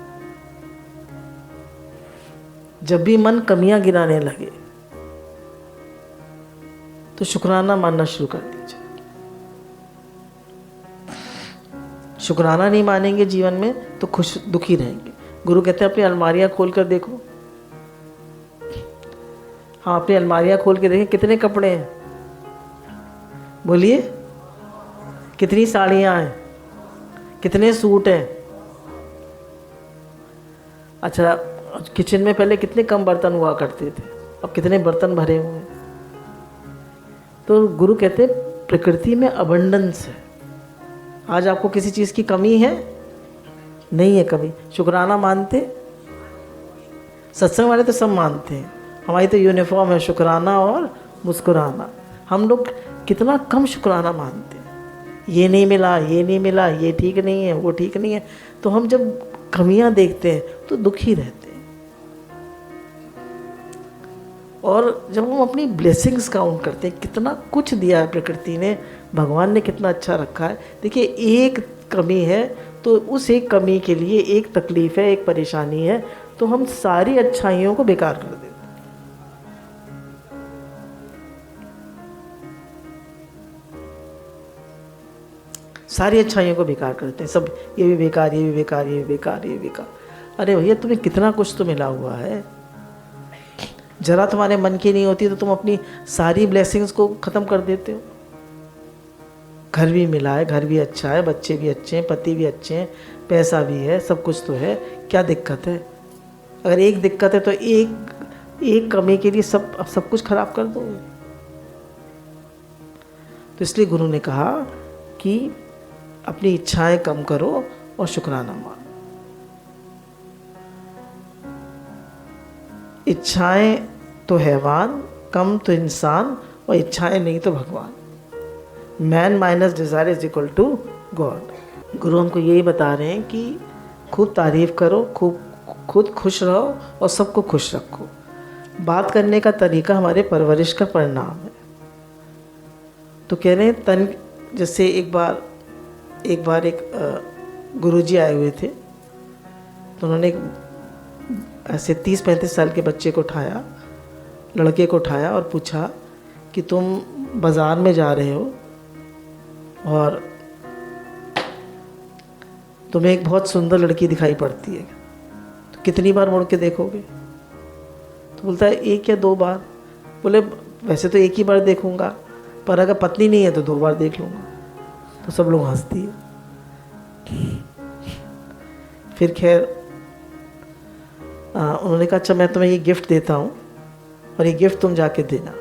जब भी मन कमियां गिनाने लगे तो शुक्राना मानना शुरू कर दीजिए। शुक्राना नहीं मानेंगे जीवन में तो दुखी रहेंगे। गुरु कहते हैं अपनी अलमारियां खोल कर देखो। हाँ, अपनी अलमारियां खोल के देखें कितने कपड़े हैं, बोलिए कितनी साड़ियां हैं, कितने सूट हैं। अच्छा, किचन में पहले कितने कम बर्तन हुआ करते थे, अब कितने बर्तन भरे हुए हैं। तो गुरु कहते हैं प्रकृति में अबंडेंस है। आज आपको किसी चीज़ की कमी है? नहीं है कमी। शुक्राना मानते? सत्संग वाले तो सब मानते हैं, हमारी तो यूनिफॉर्म है शुक्राना और मुस्कुराना। हम लोग कितना कम शुक्राना मानते हैं। ये नहीं मिला, ये नहीं मिला, ये ठीक नहीं है, वो ठीक नहीं है। तो हम जब कमियां देखते हैं तो दुखी रहते हैं। और जब हम अपनी ब्लेसिंग्स काउंट करते हैं, कितना कुछ दिया है प्रकृति ने, भगवान ने कितना अच्छा रखा है। देखिए, एक कमी है तो उस एक कमी के लिए एक तकलीफ है, एक परेशानी है, तो हम सारी अच्छाइयों को बेकार कर देते हैं। सारी अच्छाइयों को बेकार करते हैं सब। ये भी बेकार, ये भी बेकार, ये भी बेकार, ये भी बेकार। अरे भैया, तुम्हें कितना कुछ तो मिला हुआ है। जरा तुम्हारे मन की नहीं होती तो तुम अपनी सारी ब्लेसिंग्स को ख़त्म कर देते हो। घर भी मिला है, घर भी अच्छा है, बच्चे भी अच्छे हैं, पति भी अच्छे हैं, पैसा भी है, सब कुछ तो है, क्या दिक्कत है? अगर एक दिक्कत है तो एक कमी के लिए सब कुछ खराब कर दोगे। तो इसलिए गुरु ने कहा कि अपनी इच्छाएं कम करो और शुक्राना मानो। इच्छाएं तो हैवान, कम तो इंसान, और इच्छाएं नहीं तो भगवान। Man minus desire is equal to God. गुरु हमको यही बता रहे हैं कि खूब तारीफ करो, खुद खुश रहो और सबको खुश रखो। बात करने का तरीका हमारे परवरिश का परिणाम है। तो कह रहे हैं तन, जैसे एक बार गुरुजी आए हुए थे, तो उन्होंने ऐसे 30-35 साल के बच्चे को उठाया, लड़के को उठाया और पूछा कि तुम बाज़ार में जा रहे हो और तुम्हें एक बहुत सुंदर लड़की दिखाई पड़ती है, तो कितनी बार मुड़ के देखोगे? तो बोलता है 1 या 2 बार। बोले वैसे तो 1 ही बार देखूंगा, पर अगर पत्नी नहीं है तो 2 बार देख लूँगा। तो सब लोग हंसती है। फिर खैर उन्होंने कहा अच्छा मैं तुम्हें ये गिफ्ट देता हूँ और ये गिफ्ट तुम जाके देना।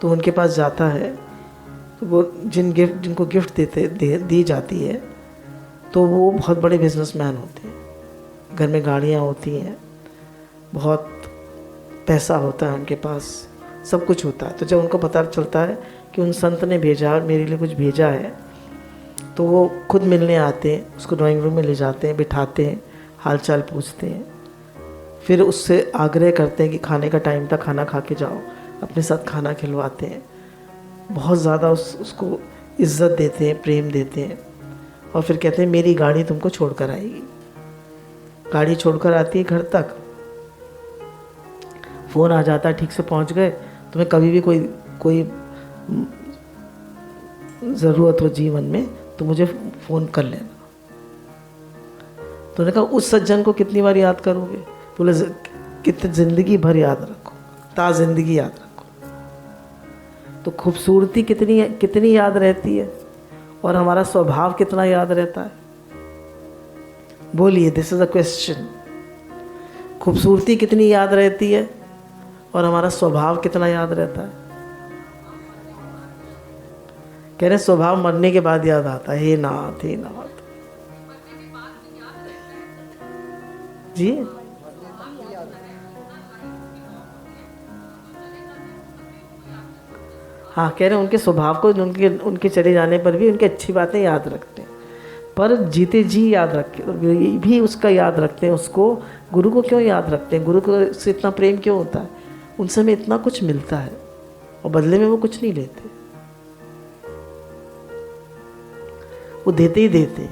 तो उनके पास जाता है, तो वो जिनको गिफ्ट दी जाती है तो वो बहुत बड़े बिजनेसमैन होते हैं, घर में गाड़ियाँ होती हैं, बहुत पैसा होता है उनके पास, सब कुछ होता है। तो जब उनको पता चलता है कि उन संत ने भेजा और मेरे लिए कुछ भेजा है, तो वो खुद मिलने आते हैं, उसको ड्राइंग रूम में ले जाते हैं, बिठाते हैं, हालचाल पूछते हैं, फिर उससे आग्रह करते हैं कि खाने का टाइम था, खाना खा के जाओ, अपने साथ खाना खिलवाते हैं, बहुत ज़्यादा उसको इज़्ज़त देते हैं, प्रेम देते हैं, और फिर कहते हैं मेरी गाड़ी तुमको छोड़कर आएगी। गाड़ी छोड़कर आती है घर तक, फ़ोन आ जाता है ठीक से पहुंच गए, तुम्हें कभी भी कोई ज़रूरत हो जीवन में तो मुझे फ़ोन कर लेना। तो उन्होंने कहा उस सज्जन को कितनी बार याद करोगे? बोले कितनी ज़िंदगी भर याद रखो, ता ज़िंदगी याद रखो। तो खूबसूरती कितनी याद रहती है, और हमारा स्वभाव कितना याद रहता है? बोलिए, दिस इज अ क्वेश्चन। खूबसूरती कितनी याद रहती है और हमारा स्वभाव कितना याद रहता है? कह रहे स्वभाव मरने के बाद याद आता है। हे नाथ, हे नाथ जी। हाँ, कह रहे हैं उनके स्वभाव को, उनके उनके चले जाने पर भी उनकी अच्छी बातें याद रखते हैं, पर जीते जी याद रखे भी उसका याद रखते हैं उसको। गुरु को क्यों याद रखते हैं? गुरु को से इतना प्रेम क्यों होता है? उनसे हमें इतना कुछ मिलता है और बदले में वो कुछ नहीं लेते, वो देते ही देते।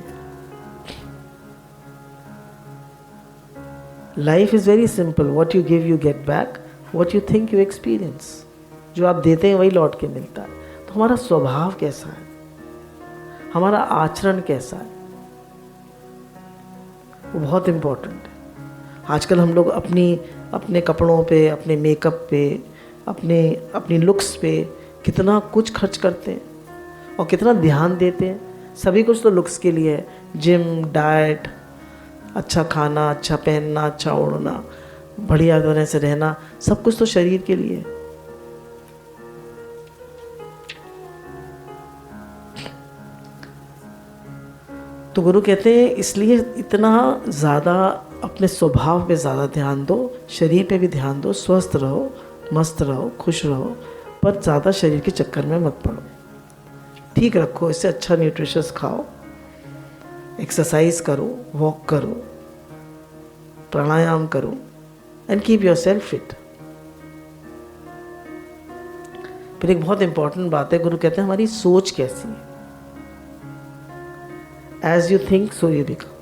Life is very simple, what you give you get back, what you think you experience. जो आप देते हैं वही लौट के मिलता है। तो हमारा स्वभाव कैसा है, हमारा आचरण कैसा है, वो बहुत इम्पोर्टेंट है। आजकल हम लोग अपने कपड़ों पे, अपने मेकअप पे, अपनी लुक्स पे कितना कुछ खर्च करते हैं और कितना ध्यान देते हैं। सभी कुछ तो लुक्स के लिए है, जिम, डाइट, अच्छा खाना, अच्छा पहनना, अच्छा ओढ़ना, बढ़िया तरह से रहना, सब कुछ तो शरीर के लिए है। तो गुरु कहते हैं इसलिए इतना ज़्यादा अपने स्वभाव पे ज़्यादा ध्यान दो, शरीर पे भी ध्यान दो, स्वस्थ रहो, मस्त रहो, खुश रहो, पर ज़्यादा शरीर के चक्कर में मत पड़ो। ठीक रखो, इससे अच्छा न्यूट्रिशस खाओ, एक्सरसाइज करो, वॉक करो, प्राणायाम करो and keep your self fit. फिर एक बहुत इंपॉर्टेंट बात है, गुरु कहते हैं हमारी सोच कैसी है। As you think, so you become.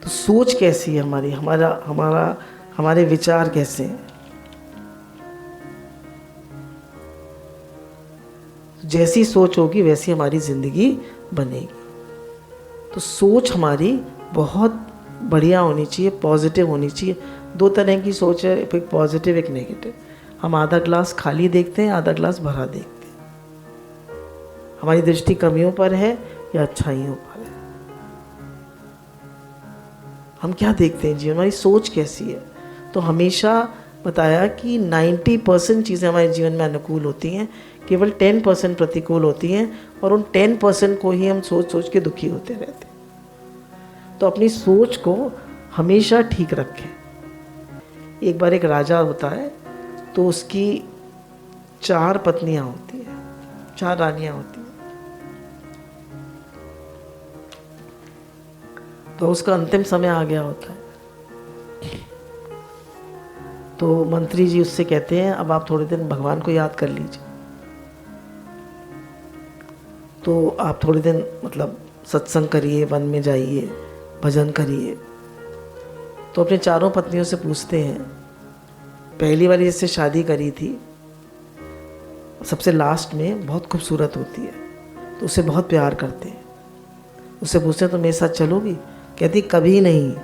तो सोच कैसी है हमारी, हमारे विचार कैसे हैं? जैसी सोच होगी वैसी हमारी जिंदगी बनेगी। तो सोच हमारी बहुत बढ़िया होनी चाहिए, पॉजिटिव होनी चाहिए। दो तरह की सोच है, एक पॉजिटिव, एक नेगेटिव। हम आधा ग्लास खाली देखते हैं, आधा ग्लास भरा देखते हैं। हमारी दृष्टि कमियों पर है या अच्छाइयों पर है? हम क्या देखते हैं जीवन, हमारी सोच कैसी है? तो हमेशा बताया कि 90% चीज़ें हमारे जीवन में अनुकूल होती हैं, केवल 10% प्रतिकूल होती हैं, और उन 10% को ही हम सोच सोच के दुखी होते रहते हैं। तो अपनी सोच को हमेशा ठीक रखें। एक बार एक राजा होता है, तो उसकी 4 पत्नियां होती हैं, 4 रानियां होती हैं। तो उसका अंतिम समय आ गया होता है। तो मंत्री जी उससे कहते हैं अब आप थोड़े दिन भगवान को याद कर लीजिए। तो आप थोड़े दिन मतलब सत्संग करिए, वन में जाइए, भजन करिए। तो अपने 4 पत्नियों से पूछते हैं, पहली बार जिससे शादी करी थी, सबसे लास्ट में बहुत खूबसूरत होती है, तो उसे बहुत प्यार करते हैं। उससे पूछते हैं तो मेरे साथ चलोगी? कहती कभी नहीं।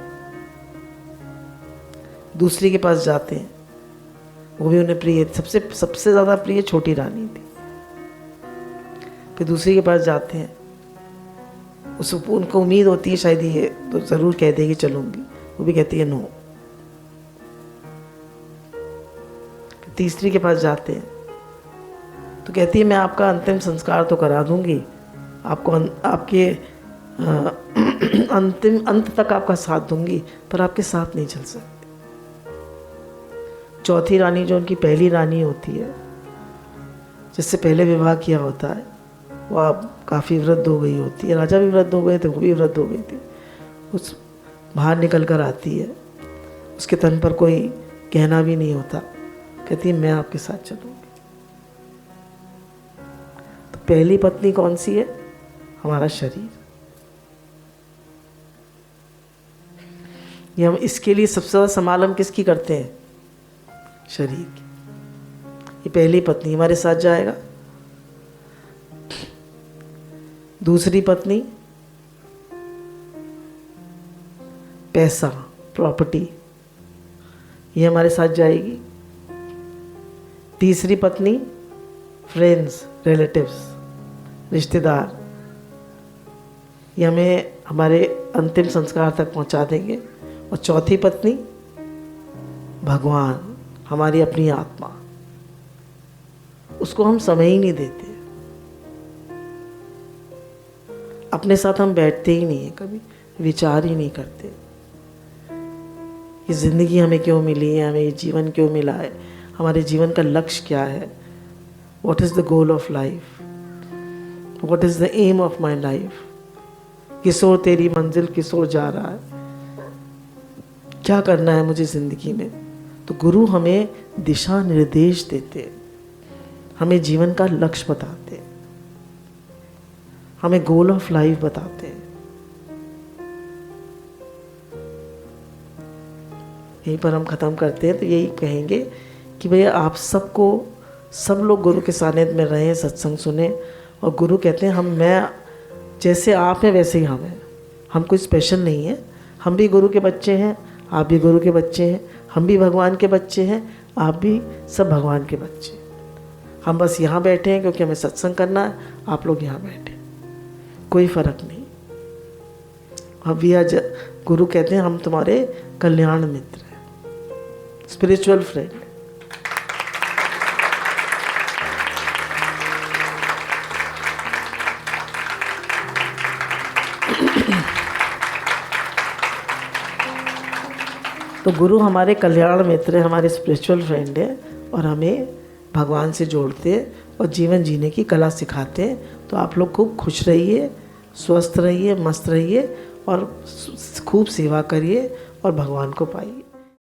दूसरी के पास जाते हैं, वो भी उन्हें प्रिय, सबसे ज़्यादा प्रिय छोटी रानी थी। फिर दूसरी के पास जाते हैं, उनको उम्मीद होती है शायद ये तो ज़रूर कह देगी चलूँगी, वो भी कहती है नो। तीसरी के पास जाते हैं, तो कहती है मैं आपका अंतिम संस्कार तो करा दूंगी, आपको आपके अंतिम अंत तक आपका साथ दूंगी, पर आपके साथ नहीं चल सकती। चौथी रानी जो उनकी पहली रानी होती है, जिससे पहले विवाह किया होता है, वो अब काफ़ी वृद्ध हो गई होती है। राजा भी वृद्ध हो गए थे, वो भी वृद्ध हो गई थी। उस बाहर निकल कर आती है, उसके तन पर कोई गहना भी नहीं होता। कहती है मैं आपके साथ चलूंगी। तो पहली पत्नी कौन सी है? हमारा शरीर। ये हम इसके लिए सबसे ज़्यादा संभाल हम किसकी करते हैं? शरीर की। ये पहली पत्नी हमारे साथ जाएगा। दूसरी पत्नी पैसा, प्रॉपर्टी, ये हमारे साथ जाएगी। तीसरी पत्नी फ्रेंड्स, रिलेटिव्स, रिश्तेदार, ये हमें हमारे अंतिम संस्कार तक पहुंचा देंगे। और चौथी पत्नी भगवान, हमारी अपनी आत्मा, उसको हम समय ही नहीं देते, अपने साथ हम बैठते ही नहीं है, कभी विचार ही नहीं करते कि जिंदगी हमें क्यों मिली है, हमें ये जीवन क्यों मिला है, हमारे जीवन का लक्ष्य क्या है, what is the goal of life, what is the aim of my life, किस ओर तेरी मंजिल किस ओर जा रहा है, क्या करना है मुझे ज़िंदगी में। तो गुरु हमें दिशा निर्देश देते, हमें जीवन का लक्ष्य बताते, हमें गोल ऑफ लाइफ बताते हैं। यहीं पर हम ख़त्म करते हैं। तो यही कहेंगे कि भैया आप सबको, सब लोग गुरु के सानिध्य में रहें, सत्संग सुने। और गुरु कहते हैं मैं जैसे आप हैं वैसे ही हम हैं, हम कोई स्पेशल नहीं है, हम भी गुरु के बच्चे हैं, आप भी गुरु के बच्चे हैं, हम भी भगवान के बच्चे हैं, आप भी सब भगवान के बच्चे। हम बस यहाँ बैठे हैं क्योंकि हमें सत्संग करना है, आप लोग यहाँ बैठे, कोई फ़र्क नहीं। अब गुरु कहते हैं हम तुम्हारे कल्याण मित्र हैं, स्पिरिचुअल फ्रेंड। तो गुरु हमारे कल्याण मित्र है, हमारे स्पिरिचुअल फ्रेंड है, और हमें भगवान से जोड़ते हैं और जीवन जीने की कला सिखाते हैं। तो आप लोग खूब खुश रहिए, स्वस्थ रहिए, मस्त रहिए और खूब सेवा करिए और भगवान को पाइए।